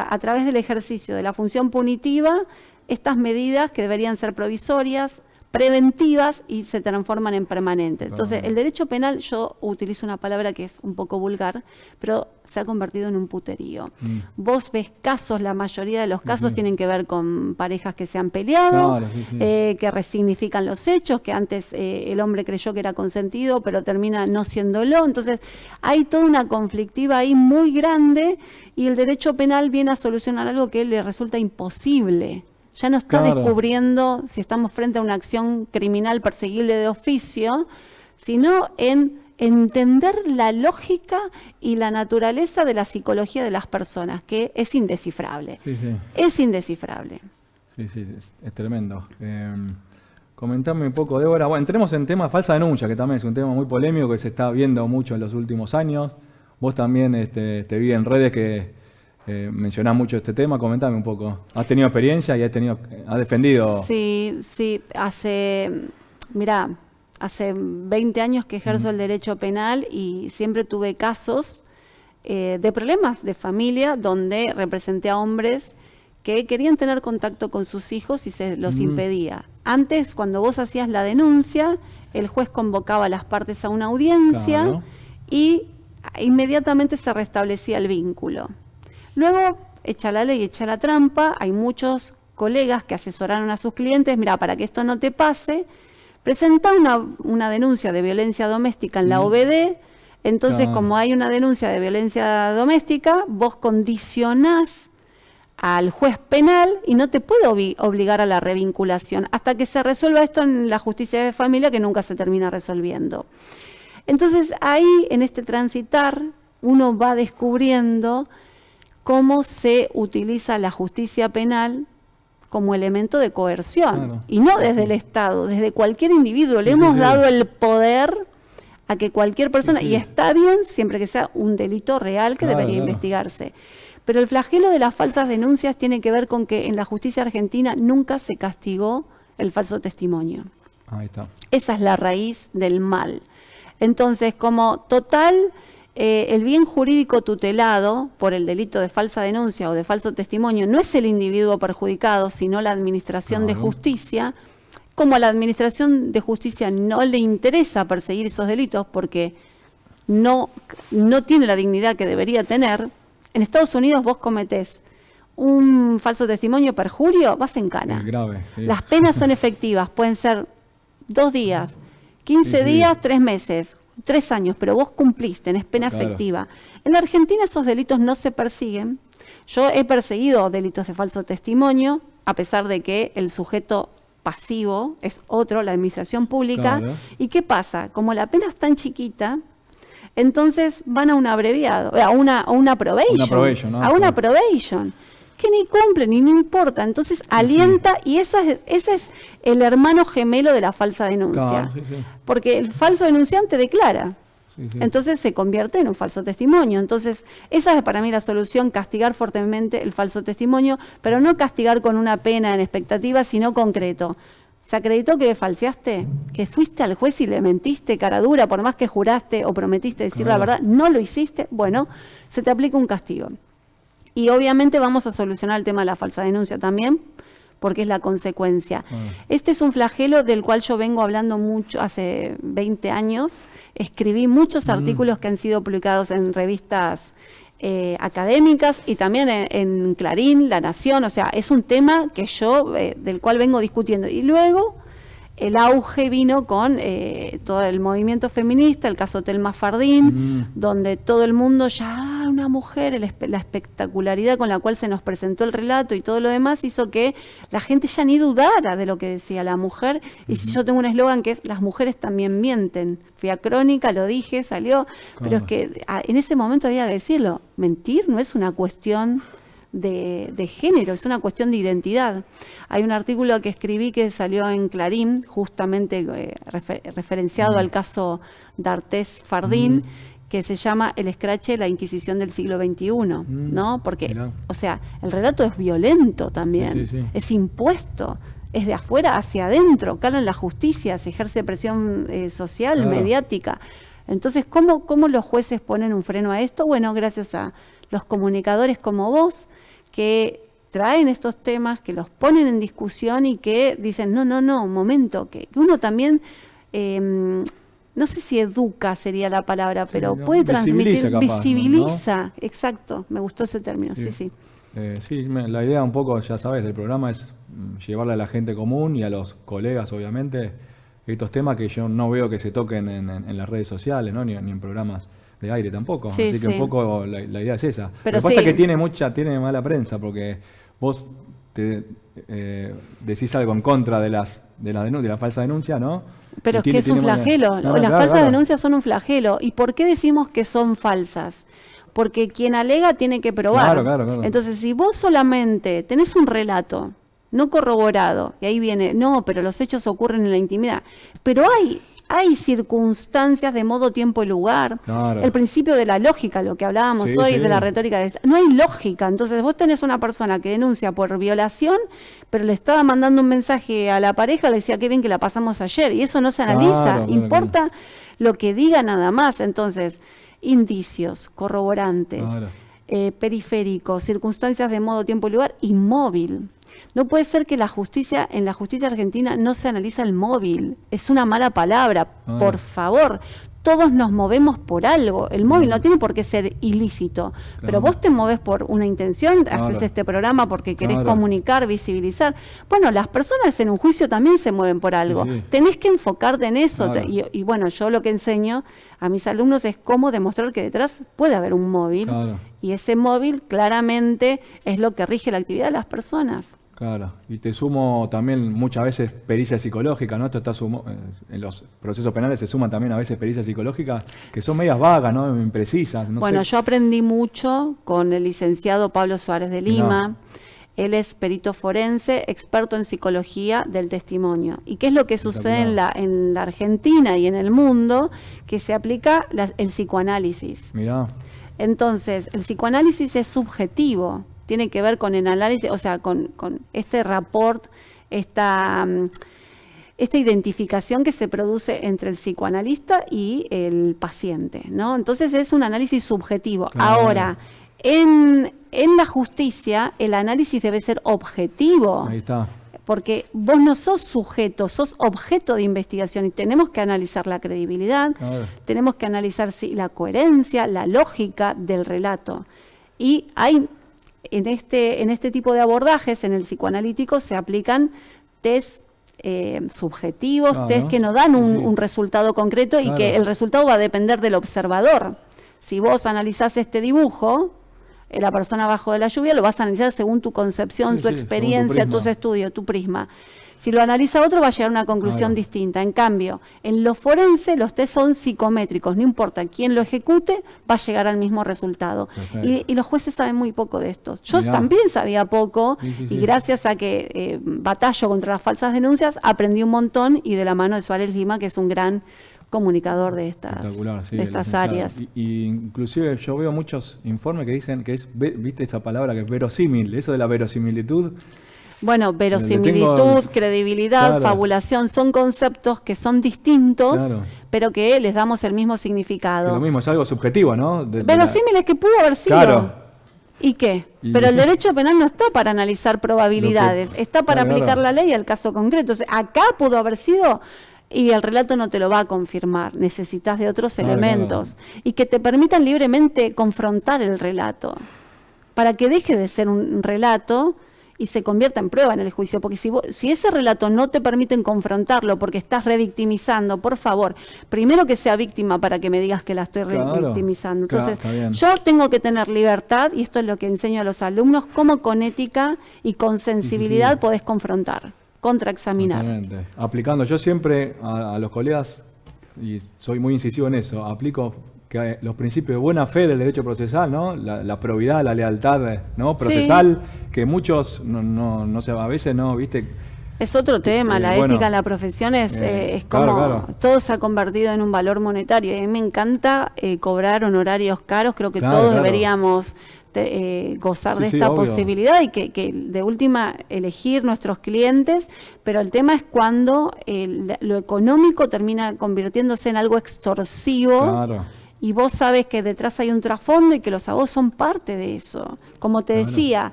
a través del ejercicio de la función punitiva estas medidas que deberían ser provisorias, preventivas y se transforman en permanentes. Entonces, el derecho penal, yo utilizo una palabra que es un poco vulgar, pero se ha convertido en un puterío. Vos ves casos, la mayoría de los casos tienen que ver con parejas que se han peleado, que resignifican los hechos, que antes el hombre creyó que era consentido, pero termina no siéndolo. Entonces, hay toda una conflictiva ahí muy grande y el derecho penal viene a solucionar algo que le resulta imposible. Ya no está descubriendo si estamos frente a una acción criminal perseguible de oficio, sino en entender la lógica y la naturaleza de la psicología de las personas, que es indescifrable. Es indescifrable. Sí, es tremendo. Comentame un poco, Débora. Bueno, entremos en tema falsa denuncia, que también es un tema muy polémico que se está viendo mucho en los últimos años. Vos también te vi en redes que mencionás mucho este tema. Comentame un poco. ¿Has tenido experiencia y has defendido? Sí, hace 20 años que ejerzo el derecho penal y siempre tuve casos de problemas de familia donde representé a hombres que querían tener contacto con sus hijos y se los impedía. Antes, cuando vos hacías la denuncia, el juez convocaba a las partes a una audiencia y inmediatamente se restablecía el vínculo. Luego, echa la ley, echa la trampa, hay muchos colegas que asesoraron a sus clientes, mira, para que esto no te pase, presenta una denuncia de violencia doméstica en la OBD, entonces como hay una denuncia de violencia doméstica, vos condicionás al juez penal y no te puede obligar a la revinculación, hasta que se resuelva esto en la justicia de familia, que nunca se termina resolviendo. Entonces ahí, en este transitar, uno va descubriendo cómo se utiliza la justicia penal como elemento de coerción, y no desde el Estado, desde cualquier individuo. Le hemos dado el poder a que cualquier persona, y está bien siempre que sea un delito real que debería investigarse. Pero el flagelo de las falsas denuncias tiene que ver con que en la justicia argentina nunca se castigó el falso testimonio. Ahí está. Esa es la raíz del mal. Entonces, como total, el bien jurídico tutelado por el delito de falsa denuncia o de falso testimonio no es el individuo perjudicado, sino la administración de justicia. Como a la administración de justicia no le interesa perseguir esos delitos porque no tiene la dignidad que debería tener, en Estados Unidos vos cometés un falso testimonio, perjurio, vas en cana. Es grave, sí. Las penas son efectivas, pueden ser 2 días, 15 días, 3 meses, 3 años, pero vos cumpliste, es pena efectiva. En la Argentina esos delitos no se persiguen. Yo he perseguido delitos de falso testimonio, a pesar de que el sujeto pasivo es otro, la administración pública. ¿Y qué pasa? Como la pena es tan chiquita, entonces van a un abreviado, a una probation, a una probation, que ni cumple, ni importa. Entonces alienta, y ese es el hermano gemelo de la falsa denuncia. Porque el falso denunciante declara. Entonces se convierte en un falso testimonio. Entonces esa es para mí la solución, castigar fuertemente el falso testimonio, pero no castigar con una pena en expectativa, sino concreto. ¿Se acreditó que falseaste? ¿Que fuiste al juez y le mentiste cara dura, por más que juraste o prometiste decir la verdad? ¿No lo hiciste? Bueno, se te aplica un castigo. Y obviamente vamos a solucionar el tema de la falsa denuncia también, porque es la consecuencia. Este es un flagelo del cual yo vengo hablando mucho hace 20 años. Escribí muchos artículos que han sido publicados en revistas académicas y también en Clarín, La Nación. O sea, es un tema que yo, del cual vengo discutiendo. Y luego el auge vino con todo el movimiento feminista, el caso Thelma Fardín, donde todo el mundo ya, una mujer, la espectacularidad con la cual se nos presentó el relato y todo lo demás hizo que la gente ya ni dudara de lo que decía la mujer. Y si yo tengo un eslogan que es: las mujeres también mienten. Fui a Crónica, lo dije, salió, pero es que en ese momento había que decirlo. Mentir no es una cuestión de género, es una cuestión de identidad. Hay un artículo que escribí que salió en Clarín, justamente referenciado al caso D'Artés Fardín, que se llama El escrache, la Inquisición del siglo XXI, ¿no? Porque, o sea, el relato es violento también, es impuesto, es de afuera hacia adentro, cala en la justicia, se ejerce presión social, mediática. Entonces, ¿cómo los jueces ponen un freno a esto? Bueno, gracias a los comunicadores como vos, que traen estos temas, que los ponen en discusión y que dicen, no, un momento, que uno también, no sé si educa sería la palabra, pero puede transmitir, visibiliza, ¿no? Exacto, me gustó ese término, sí. Sí, la idea un poco, ya sabes, del programa es llevarle a la gente común y a los colegas, obviamente, estos temas que yo no veo que se toquen en las redes sociales, ¿no? ni en programas de aire tampoco. Sí, así que un poco la idea es esa. Pero lo que pasa es que tiene mala prensa, porque vos decís algo en contra de la falsa denuncia, ¿no? Pero es que es un flagelo. Las falsas denuncias son un flagelo. ¿Y por qué decimos que son falsas? Porque quien alega tiene que probar. Claro. Entonces, si vos solamente tenés un relato no corroborado, y ahí viene, no, pero los hechos ocurren en la intimidad, pero hay circunstancias de modo, tiempo y lugar. Claro. El principio de la lógica, lo que hablábamos hoy de la retórica. No hay lógica. Entonces vos tenés una persona que denuncia por violación, pero le estaba mandando un mensaje a la pareja, le decía, qué bien que la pasamos ayer. Y eso no se analiza. Importa lo que diga nada más. Entonces, indicios, corroborantes, periféricos, circunstancias de modo, tiempo y lugar, y móvil. No puede ser que en la justicia argentina no se analiza el móvil. Es una mala palabra, por favor. Todos nos movemos por algo. El móvil no tiene por qué ser ilícito, pero vos te movés por una intención, haces este programa porque querés comunicar, visibilizar. Bueno, las personas en un juicio también se mueven por algo. Tenés que enfocarte en eso. Y bueno, yo lo que enseño a mis alumnos es cómo demostrar que detrás puede haber un móvil. Y ese móvil claramente es lo que rige la actividad de las personas. Claro, y te sumo también muchas veces pericia psicológica, ¿no? Esto está en los procesos penales se suman también a veces pericias psicológicas que son medias vagas, ¿no? Imprecisas. Bueno, yo aprendí mucho con el licenciado Pablo Suárez de Lima. Él es perito forense, experto en psicología del testimonio. ¿Y qué es lo que sucede en la Argentina y en el mundo? Que se aplica el psicoanálisis. Mirá. Entonces, el psicoanálisis es subjetivo. Tiene que ver con el análisis, o sea, con este rapport, esta identificación que se produce entre el psicoanalista y el paciente, ¿no? Entonces es un análisis subjetivo. Claro. Ahora, en la justicia, el análisis debe ser objetivo. Ahí está. Porque vos no sos sujeto, sos objeto de investigación y tenemos que analizar la credibilidad, tenemos que analizar la coherencia, la lógica del relato. Y hay... En este tipo de abordajes, en el psicoanalítico, se aplican test subjetivos, test que no dan un resultado concreto y que el resultado va a depender del observador. Si vos analizás este dibujo, la persona abajo de la lluvia, lo vas a analizar según tu concepción, tu experiencia, tus estudios, tu prisma. Si lo analiza otro, va a llegar a una conclusión distinta. En cambio, en lo forense, los test son psicométricos. No importa quién lo ejecute, va a llegar al mismo resultado. Y los jueces saben muy poco de esto. Yo también sabía poco, y gracias a que batallo contra las falsas denuncias, aprendí un montón, y de la mano de Suárez Lima, que es un gran comunicador de estas áreas. Y inclusive yo veo muchos informes que dicen que viste esa palabra que es verosímil, eso de la verosimilitud. Bueno, verosimilitud, credibilidad, fabulación, son conceptos que son distintos, pero que les damos el mismo significado. Lo mismo, es algo subjetivo, ¿no? Verosímil es que pudo haber sido. Claro. ¿Y qué? Pero el derecho penal no está para analizar probabilidades, está para aplicar la ley al caso concreto. O sea, acá pudo haber sido... Y el relato no te lo va a confirmar, necesitas de otros elementos y que te permitan libremente confrontar el relato, para que deje de ser un relato y se convierta en prueba en el juicio, porque si ese relato no te permiten confrontarlo porque estás revictimizando, por favor, primero que sea víctima para que me digas que la estoy revictimizando. Entonces, yo tengo que tener libertad, y esto es lo que enseño a los alumnos, cómo con ética y con sensibilidad podés confrontar, contraexaminar. Aplicando, yo siempre a los colegas, y soy muy incisivo en eso, aplico que los principios de buena fe del derecho procesal, ¿no? La probidad, la lealtad, ¿no? Procesal, que muchos no sé, a veces no, ¿viste? Es otro tema, la ética en la profesión es como todo se ha convertido en un valor monetario. Y a mí me encanta cobrar honorarios caros, creo que todos deberíamos gozar de esta posibilidad y que de última elegir nuestros clientes, pero el tema es cuando lo económico termina convirtiéndose en algo extorsivo. y vos sabes que detrás hay un trasfondo y que los abogados son parte de eso. Como te decía,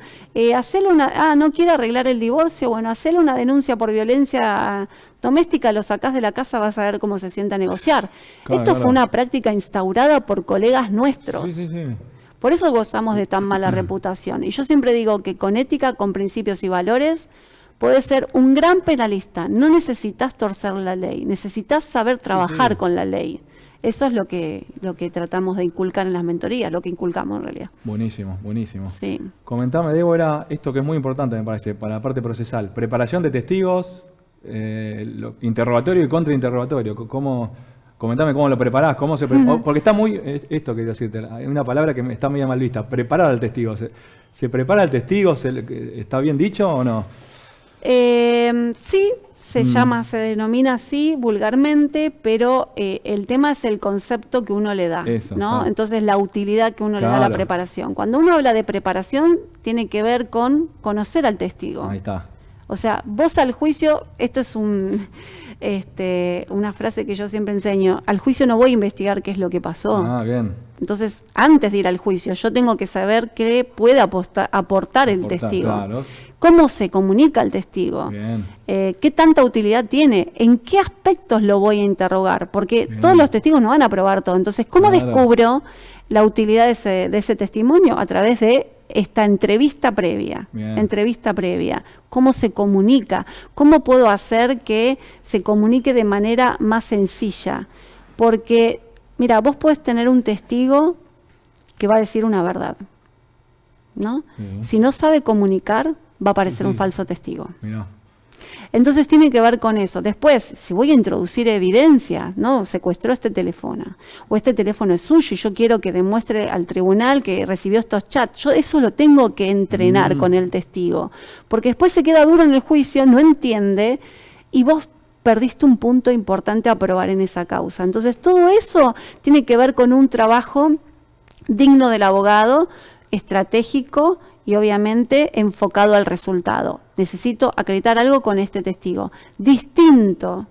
no quiere arreglar el divorcio, bueno, hacerle una denuncia por violencia doméstica, lo sacás de la casa, vas a ver cómo se sienta a negociar. Esto fue una práctica instaurada por colegas nuestros. Sí. Por eso gozamos de tan mala reputación. Y yo siempre digo que con ética, con principios y valores, podés ser un gran penalista. No necesitas torcer la ley, necesitas saber trabajar con la ley. Eso es lo que tratamos de inculcar en las mentorías, lo que inculcamos en realidad. Buenísimo. Sí. Comentame, Débora, esto que es muy importante, me parece, para la parte procesal. Preparación de testigos, interrogatorio y contrainterrogatorio. Comentame cómo lo preparás, cómo se porque está muy, esto quería decirte, hay una palabra que está medio mal vista, preparar al testigo. ¿Se prepara al testigo? ¿Está bien dicho o no? Sí, se denomina así vulgarmente, pero el tema es el concepto que uno le da, Eso, ¿no? claro. Entonces la utilidad que uno le da a la preparación. Cuando uno habla de preparación, tiene que ver con conocer al testigo. Ahí está. O sea, vos al juicio, esto es una frase que yo siempre enseño, al juicio no voy a investigar qué es lo que pasó. Bien. Entonces, antes de ir al juicio, yo tengo que saber qué puede aportar el testigo. Claro. ¿Cómo se comunica el testigo? Bien. ¿Qué tanta utilidad tiene? ¿En qué aspectos lo voy a interrogar? Porque todos los testigos no van a probar todo. Entonces, ¿cómo descubro la utilidad de ese testimonio? A través de esta entrevista previa. ¿Cómo se comunica? ¿Cómo puedo hacer que se comunique de manera más sencilla? Porque, mira, vos podés tener un testigo que va a decir una verdad, ¿no? Si no sabe comunicar, va a parecer un falso testigo. Mirá. Entonces tiene que ver con eso. Después, si voy a introducir evidencia, ¿no? Secuestró este teléfono, o este teléfono es suyo y yo quiero que demuestre al tribunal que recibió estos chats, yo eso lo tengo que entrenar con el testigo, porque después se queda duro en el juicio, no entiende, y vos perdiste un punto importante a probar en esa causa. Entonces todo eso tiene que ver con un trabajo digno del abogado, estratégico, y obviamente enfocado al resultado. Necesito acreditar algo con este testigo. Distinto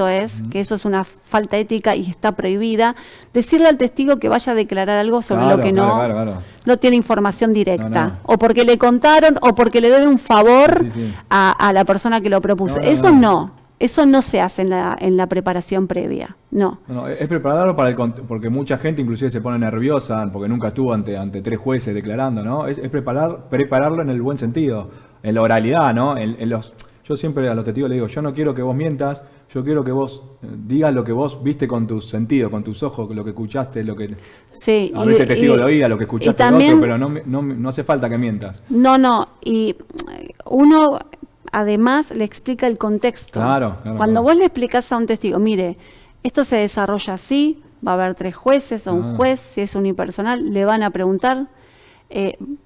es, que eso es una falta ética y está prohibida, decirle al testigo que vaya a declarar algo sobre lo que no tiene información directa. O porque le contaron, o porque le debe un favor a la persona que lo propuso. Eso no se hace en la preparación previa, no. Es prepararlo porque mucha gente inclusive se pone nerviosa porque nunca estuvo ante 3 jueces declarando, ¿no? Es prepararlo en el buen sentido, en la oralidad, ¿no? Yo siempre a los testigos les digo, yo no quiero que vos mientas, yo quiero que vos digas lo que vos viste con tus sentidos, con tus ojos, lo que escuchaste, lo que... Sí, a veces testigo de oída, lo que escuchaste también, del otro, pero no hace falta que mientas. Y uno... Además, le explica el contexto. Cuando vos le explicás a un testigo, mire, esto se desarrolla así, va a haber 3 jueces o un juez, si es unipersonal, le van a preguntar,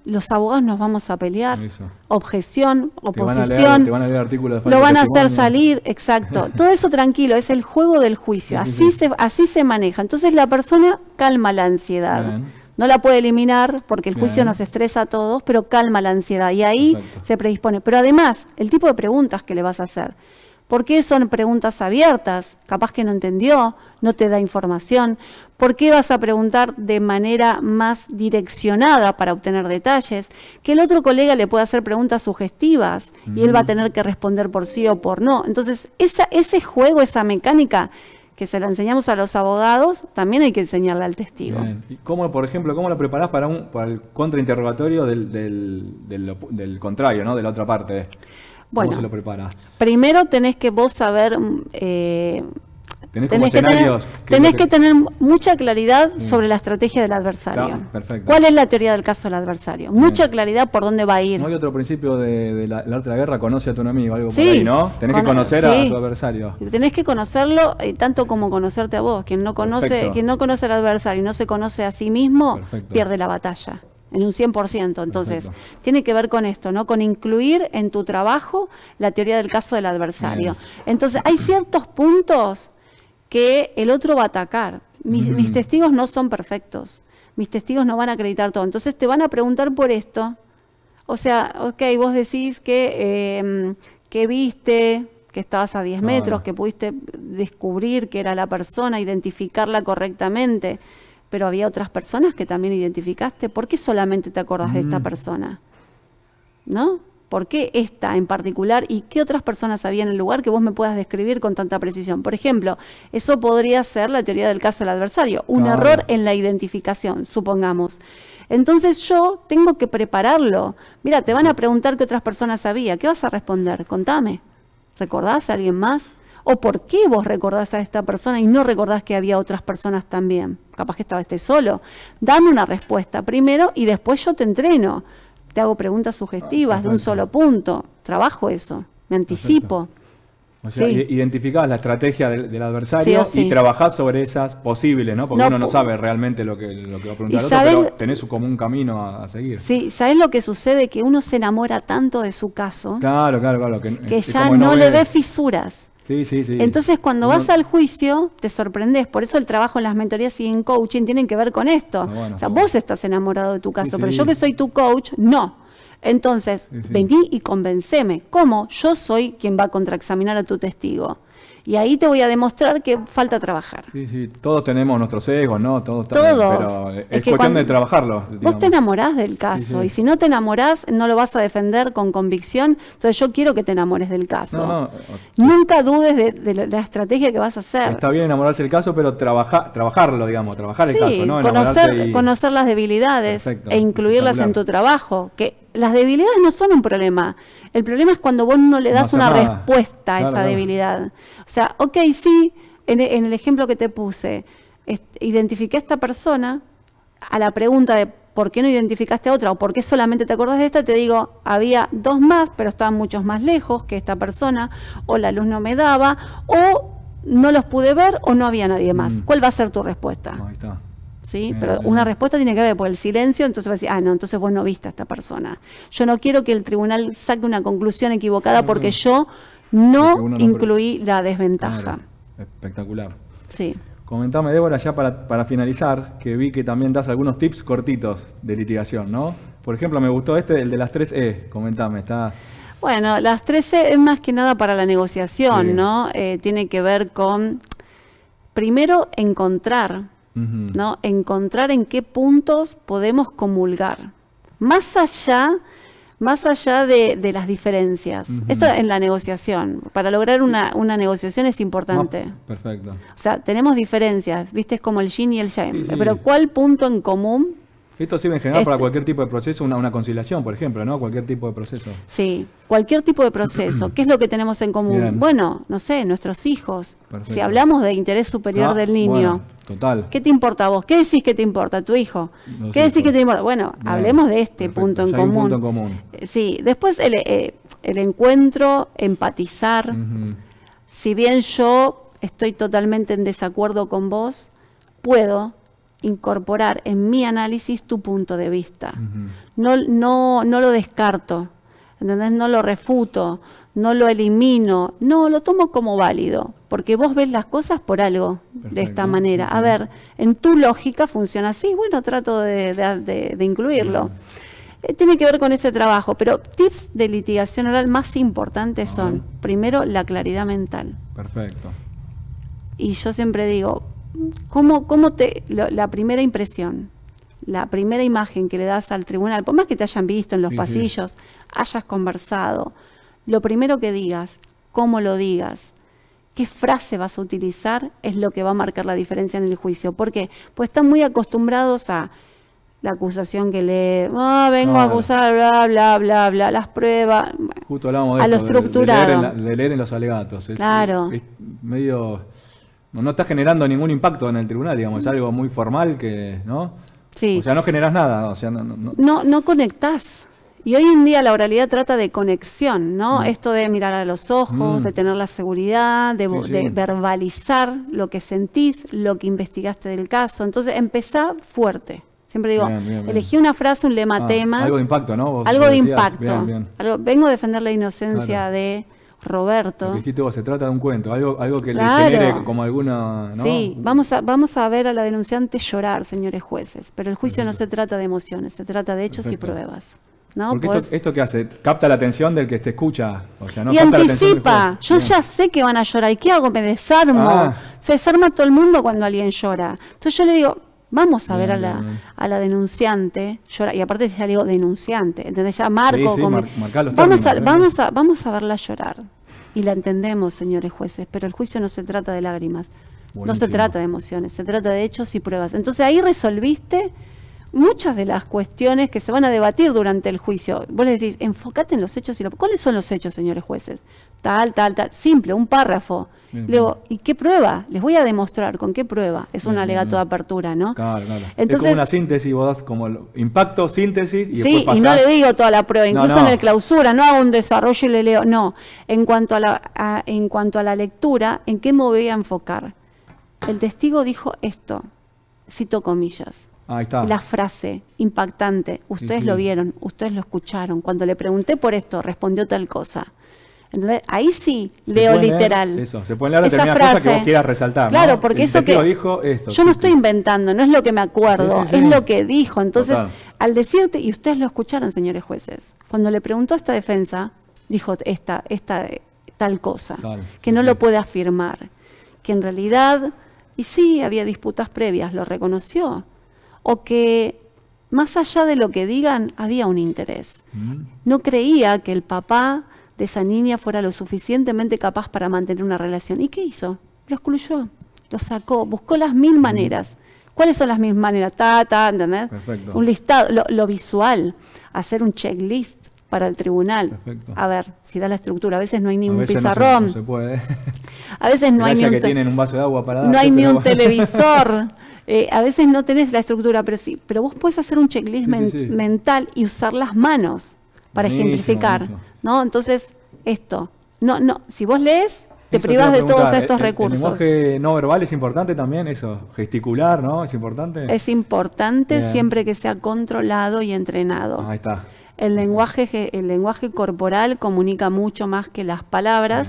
los abogados nos vamos a pelear, objeción, oposición, te van a leer artículos de lo van a hacer salir, exacto. Todo eso tranquilo, es el juego del juicio, así se maneja. Entonces la persona calma la ansiedad. Bien. No la puede eliminar porque el juicio nos estresa a todos, pero calma la ansiedad y ahí se predispone. Pero además, el tipo de preguntas que le vas a hacer. ¿Por qué son preguntas abiertas? Capaz que no entendió, no te da información. ¿Por qué vas a preguntar de manera más direccionada para obtener detalles? Que el otro colega le pueda hacer preguntas sugestivas y él va a tener que responder por sí o por no. Entonces, ese juego, esa mecánica que se la enseñamos a los abogados, también hay que enseñarle al testigo. Bien. ¿Y cómo lo preparás para el contrainterrogatorio del contrario, ¿no? De la otra parte? ¿Cómo se lo preparás? Primero tenés que vos saber... Tenés que tener mucha claridad sobre la estrategia del adversario. Perfecto. ¿Cuál es la teoría del caso del adversario? Mucha claridad por dónde va a ir. No hay otro principio del arte de la guerra, conoce a tu enemigo, algo por ahí, ¿no? Tenés que conocer a tu adversario. Tenés que conocerlo tanto como conocerte a vos. Quien no conoce al adversario y no se conoce a sí mismo, pierde la batalla. En un 100%. Entonces, tiene que ver con esto, ¿no? Con incluir en tu trabajo la teoría del caso del adversario. Entonces, hay ciertos puntos que el otro va a atacar. Mis testigos no son perfectos. Mis testigos no van a acreditar todo. Entonces te van a preguntar por esto. O sea, vos decís que viste, que estabas a 10 metros, que pudiste descubrir que era la persona, identificarla correctamente, pero había otras personas que también identificaste. ¿Por qué solamente te acordás de esta persona? ¿No? ¿Por qué esta en particular y qué otras personas había en el lugar que vos me puedas describir con tanta precisión? Por ejemplo, eso podría ser la teoría del caso del adversario, un error en la identificación, supongamos. Entonces yo tengo que prepararlo. Mira, te van a preguntar qué otras personas había. ¿Qué vas a responder? Contame. ¿Recordás a alguien más? ¿O por qué vos recordás a esta persona y no recordás que había otras personas también? Capaz que estaba solo. Dame una respuesta primero y después yo te entreno. Te hago preguntas sugestivas de un solo punto. Trabajo eso. Me anticipo. O sea, identificás la estrategia del adversario y trabajás sobre esas posibles, ¿no? Porque uno no sabe realmente lo que va a preguntar el otro, pero tenés como un camino a seguir. Sí, ¿sabés lo que sucede? Que uno se enamora tanto de su caso claro, que ya no le ve fisuras. Sí. Entonces, cuando vas al juicio, te sorprendés. Por eso el trabajo en las mentorías y en coaching tienen que ver con esto. Vos estás enamorado de tu caso, pero yo que soy tu coach, no. Entonces, vení y convenceme. ¿Cómo? Yo soy quien va a contraexaminar a tu testigo. Y ahí te voy a demostrar que falta trabajar. Sí, todos tenemos nuestros sesgos, ¿no? Todos. Pero es cuestión de trabajarlo. Vos te enamorás del caso y si no te enamorás, no lo vas a defender con convicción. Entonces yo quiero que te enamores del caso. Nunca dudes de la estrategia que vas a hacer. Está bien enamorarse del caso, pero trabajarlo, digamos, trabajar el caso, ¿no? Conocer las debilidades e incluirlas en tu trabajo. Que las debilidades no son un problema. El problema es cuando vos no le das una respuesta a esa debilidad. O sea, sí, en el ejemplo que te puse, identifiqué a esta persona, a la pregunta de ¿por qué no identificaste a otra? O ¿por qué solamente te acordás de esta? Te digo, había 2 más, pero estaban muchos más lejos que esta persona, o la luz no me daba, o no los pude ver, o no había nadie más. ¿Cuál va a ser tu respuesta? Ahí está. ¿Sí? Pero una respuesta tiene que ver por el silencio, entonces va a decir, no, entonces vos no viste a esta persona. Yo no quiero que el tribunal saque una conclusión equivocada porque yo no incluí la desventaja. Claro. Espectacular. Sí. Comentame, Débora, ya para finalizar, que vi que también das algunos tips cortitos de litigación, ¿no? Por ejemplo, me gustó el de las 3E. Comentame, está... Bueno, las 3E es más que nada para la negociación, ¿no? Tiene que ver con, primero, encontrar, ¿no? Encontrar en qué puntos podemos comulgar. Más allá de las diferencias. Esto en la negociación. Para lograr una negociación es importante. Perfecto. O sea, tenemos diferencias, ¿viste? Es como el yin y el yang. Pero ¿cuál punto en común? Esto sirve en general para cualquier tipo de proceso, una conciliación, por ejemplo, ¿no? Cualquier tipo de proceso. Sí, cualquier tipo de proceso. ¿Qué es lo que tenemos en común? Bien. Bueno, no sé, nuestros hijos. Perfecto. Si hablamos de interés superior del niño, bueno, total. ¿Qué te importa a vos? ¿Qué decís que te importa a tu hijo? ¿Qué decís que te importa? Bueno, bien, hablemos de este punto en común. Un punto en común. Sí, después el encuentro, empatizar. Si bien yo estoy totalmente en desacuerdo con vos, puedo incorporar en mi análisis tu punto de vista. No lo descarto, ¿entendés? No lo refuto, no lo elimino, no, lo tomo como válido, porque vos ves las cosas por algo. Perfecto, de esta manera. A ver, en tu lógica funciona así, bueno, trato de incluirlo. Tiene que ver con ese trabajo, pero tips de litigación oral más importantes son, primero, la claridad mental. Perfecto. Y yo siempre digo, la primera impresión, la primera imagen que le das al tribunal, por más que te hayan visto en los pasillos, hayas conversado, lo primero que digas, cómo lo digas, qué frase vas a utilizar, es lo que va a marcar la diferencia en el juicio. ¿Por qué? Pues están muy acostumbrados a la acusación que lee, vengo a acusar, bla, bla, bla, bla, las pruebas, justo hablábamos de a lo estructurado. De leer en los alegatos. Claro. Es medio... No está generando ningún impacto en el tribunal, digamos, es algo muy formal que, ¿no? Sí. O sea, no generás nada, o sea, no conectás. Y hoy en día la oralidad trata de conexión, ¿no? Esto de mirar a los ojos, de tener la seguridad, de verbalizar lo que sentís, lo que investigaste del caso. Entonces, empezá fuerte. Siempre digo, bien. Elegí una frase, un lema, tema. Algo de impacto, ¿no? Algo de impacto. Bien. Vengo a defender la inocencia de Roberto. Dijiste vos, se trata de un cuento, algo que le genere como alguna... ¿no? Sí, vamos a ver a la denunciante llorar, señores jueces, pero el juicio no se trata de emociones, se trata de hechos y pruebas. ¿no? Porque esto ¿qué hace? Capta la atención del que te escucha. O sea, no y capta la atención del anticipa. juez. Yo ya sé que van a llorar. ¿Y qué hago? Me desarmo. Se desarma todo el mundo cuando alguien llora. Entonces yo le digo, vamos a ver a la denunciante llorar. Y aparte ya le digo denunciante. ¿Entendés? Ya marco. Marcá los términos, vamos a verla llorar. Y la entendemos, señores jueces. Pero el juicio no se trata de lágrimas. Buenísimo. No se trata de emociones. Se trata de hechos y pruebas. Entonces ahí resolviste muchas de las cuestiones que se van a debatir durante el juicio. Vos le decís, enfócate en los hechos. ¿Cuáles son los hechos, señores jueces? Tal. Simple, un párrafo. Le digo, ¿y qué prueba? Les voy a demostrar con qué prueba. Es un alegato de apertura, ¿no? Claro. Entonces, es como una síntesis, vos das como impacto, síntesis, y sí, después pasás. Y no le digo toda la prueba, incluso en el clausura, no hago un desarrollo y le leo. No, en cuanto a la lectura, ¿en qué me voy a enfocar? El testigo dijo esto, cito comillas. Ahí está. La frase impactante, ustedes lo vieron, ustedes lo escucharon. Cuando le pregunté por esto, respondió tal cosa. ¿Entendés? Ahí sí leo literal. Eso, se pueden leer determinadas cosas que vos quieras resaltar. Claro, ¿no? porque el eso que dijo esto. Yo no estoy inventando, no es lo que me acuerdo, es lo que dijo. Entonces, al decirte, y ustedes lo escucharon, señores jueces, cuando le preguntó a esta defensa, dijo esta tal cosa, que no lo puede afirmar, que en realidad, y sí, había disputas previas, lo reconoció, o que más allá de lo que digan, había un interés. No creía que el papá de esa niña fuera lo suficientemente capaz para mantener una relación. ¿Y qué hizo? Lo excluyó, lo sacó, buscó las 1000 maneras. ¿Cuáles son las 1000 maneras? ¿Entendés? Perfecto. Un listado, lo visual, hacer un checklist para el tribunal. Perfecto. A ver, si da la estructura. A veces no hay ni un veces pizarrón. No se puede. A veces no hay ni que tienen un vaso de agua para dar. No hay ni un televisor. A veces no tenés la estructura, pero vos podés hacer un checklist mental y usar las manos para ejemplificar, ¿no? Entonces, si vos lees, te privás de todos estos recursos. ¿El lenguaje no verbal es importante también, eso? Gesticular, ¿no? ¿Es importante? Es importante siempre que sea controlado y entrenado. Ahí está. El lenguaje corporal comunica mucho más que las palabras,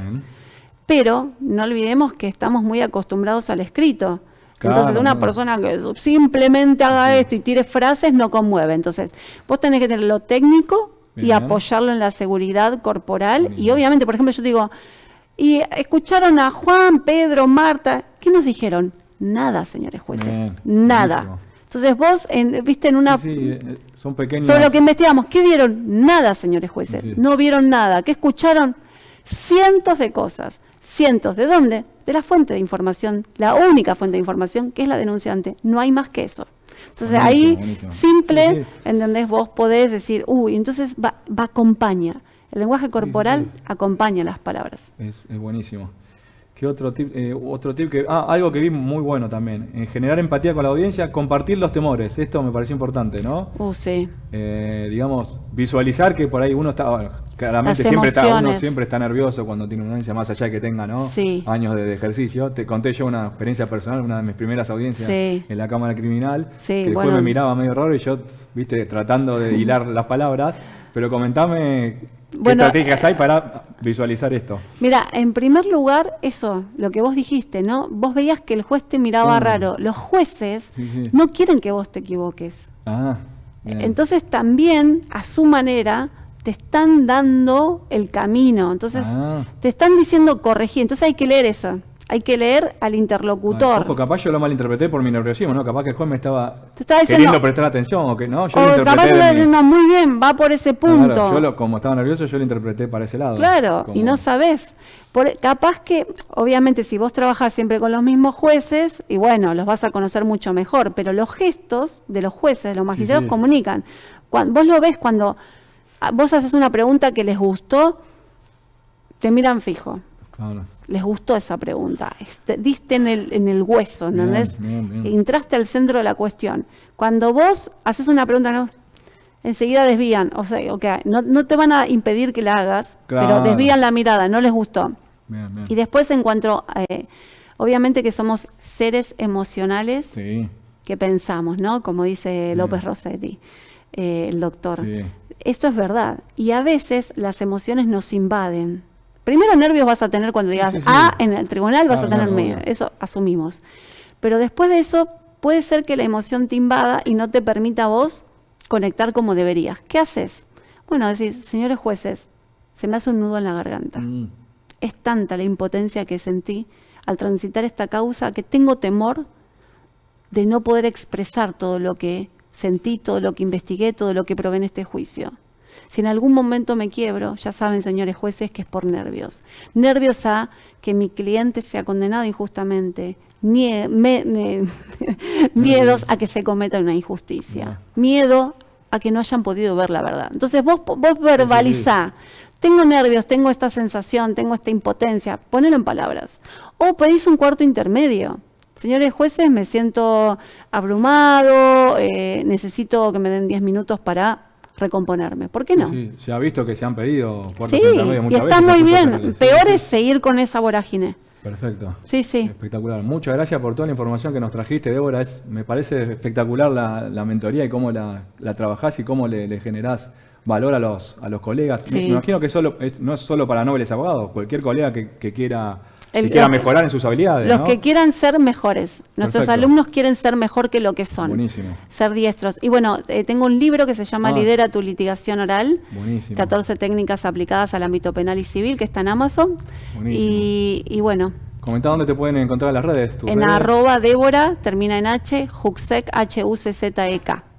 pero no olvidemos que estamos muy acostumbrados al escrito. Claro, entonces una persona que simplemente haga esto y tire frases no conmueve. Entonces vos tenés que tener lo técnico y apoyarlo en la seguridad corporal. Y obviamente, por ejemplo, yo digo, y escucharon a Juan, Pedro, Marta, ¿qué nos dijeron? Nada, señores jueces, nada. Buenísimo. Entonces vos, viste en una... son pequeños... Sobre lo que investigamos, ¿qué vieron? Nada, señores jueces, no vieron nada. ¿Qué escucharon? Cientos de cosas. Cientos. ¿De dónde? De la fuente de información, la única fuente de información, que es la denunciante. No hay más que eso. Entonces buenísimo. Simple, ¿entendés? Vos podés decir, entonces va acompaña. El lenguaje corporal acompaña las palabras. Es buenísimo. ¿Qué otro tip? Que algo que vi muy bueno también. En generar empatía con la audiencia, compartir los temores. Esto me pareció importante, ¿no? Sí. Digamos, visualizar que por ahí uno está... claramente uno siempre está nervioso cuando tiene una audiencia, más allá de que tenga, ¿no? Años de ejercicio. Te conté yo una experiencia personal, una de mis primeras audiencias en la Cámara Criminal, que el juez me miraba medio raro y yo, viste, tratando de hilar las palabras. Pero comentame... ¿Qué estrategias hay para visualizar esto? Mira, en primer lugar, lo que vos dijiste, ¿no? Vos veías que el juez te miraba raro. Los jueces no quieren que vos te equivoques. Entonces también, a su manera, te están dando el camino. Entonces, te están diciendo corregir. Entonces hay que leer eso. Hay que leer al interlocutor. Ojo, capaz yo lo malinterpreté por mi nerviosismo, ¿no? Capaz que el juez me estaba queriendo prestar atención, o que no, yo lo interpreté. Capaz que diciendo, muy bien, va por ese punto. Claro, como estaba nervioso, yo lo interpreté para ese lado. Claro, y no sabés. Capaz que, obviamente, si vos trabajás siempre con los mismos jueces, y bueno, los vas a conocer mucho mejor, pero los gestos de los jueces, de los magistrados, comunican. Vos lo ves cuando vos haces una pregunta que les gustó, te miran fijo. Claro. Les gustó esa pregunta, diste en el hueso, ¿entendés? Bien. Entraste al centro de la cuestión. Cuando vos haces una pregunta, enseguida desvían, o sea, no te van a impedir que la hagas, pero desvían la mirada, no les gustó. Bien. Y después en cuanto, obviamente que somos seres emocionales que pensamos, ¿no? Como dice López Rossetti, el doctor. Esto es verdad, y a veces las emociones nos invaden. Primero nervios vas a tener cuando digas en el tribunal vas a tener miedo, eso asumimos. Pero después de eso puede ser que la emoción te invada y no te permita a vos conectar como deberías. ¿Qué haces? Bueno, decir, señores jueces, se me hace un nudo en la garganta. Es tanta la impotencia que sentí al transitar esta causa que tengo temor de no poder expresar todo lo que sentí, todo lo que investigué, todo lo que probé en este juicio. Si en algún momento me quiebro, ya saben, señores jueces, que es por nervios. Nervios a que mi cliente sea condenado injustamente. Miedos a que se cometa una injusticia. Miedo a que no hayan podido ver la verdad. Entonces vos verbalizá. Tengo nervios, tengo esta sensación, tengo esta impotencia. Ponelo en palabras. O pedís un cuarto intermedio. Señores jueces, me siento abrumado, necesito que me den 10 minutos para recomponerme. ¿Por qué no? Sí, se ha visto que se han pedido cuartos sí, intermedios muchas veces. Y está muy bien. Peor es seguir con esa vorágine. Perfecto. Sí, sí. Espectacular. Muchas gracias por toda la información que nos trajiste, Débora. Me parece espectacular la mentoría y cómo la trabajás y cómo le generás valor a los colegas. Sí. Me imagino que no es solo para nobles abogados, cualquier colega que quiera mejorar en sus habilidades. Los ¿no? que quieran ser mejores. Nuestros Perfecto. alumnos quieren ser mejor que lo que son. Buenísimo. Ser diestros. Y bueno, tengo un libro que se llama Lidera tu litigación oral. Buenísimo. 14 técnicas aplicadas al ámbito penal y civil, que está en Amazon. Buenísimo. Y bueno. Comentá dónde te pueden encontrar en las redes. En @ Débora, termina en H, Huczek, Huczek.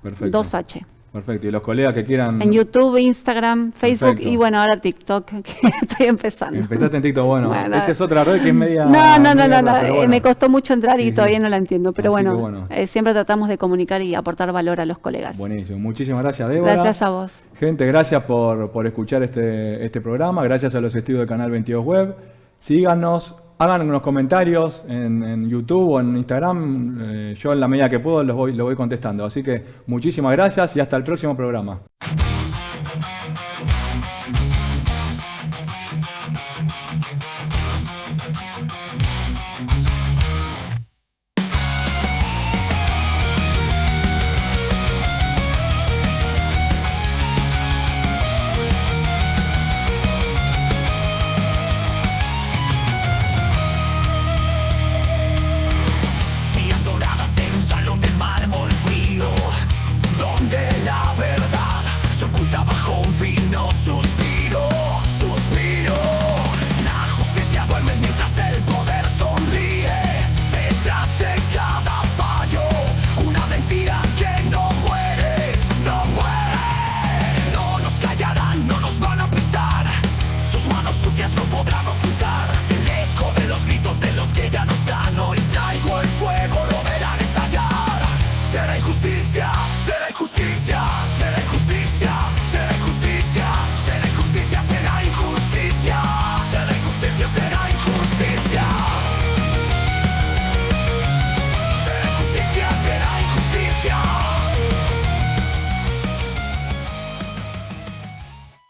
Perfecto. 2 H. Perfecto. Y los colegas que quieran... En YouTube, Instagram, Facebook. Perfecto. Y bueno, ahora TikTok, que estoy empezando. Empezaste en TikTok, bueno esa es otra red que es media... No, bueno. me costó mucho entrar y Sí, todavía no la entiendo, pero Así bueno, siempre tratamos de comunicar y aportar valor a los colegas. Buenísimo, muchísimas gracias, Débora. Gracias a vos. Gente, gracias por escuchar este programa, gracias a los estudios de Canal 22 Web. Síganos, hagan unos comentarios en YouTube o en Instagram, yo en la medida que puedo los voy contestando. Así que muchísimas gracias y hasta el próximo programa. No podrán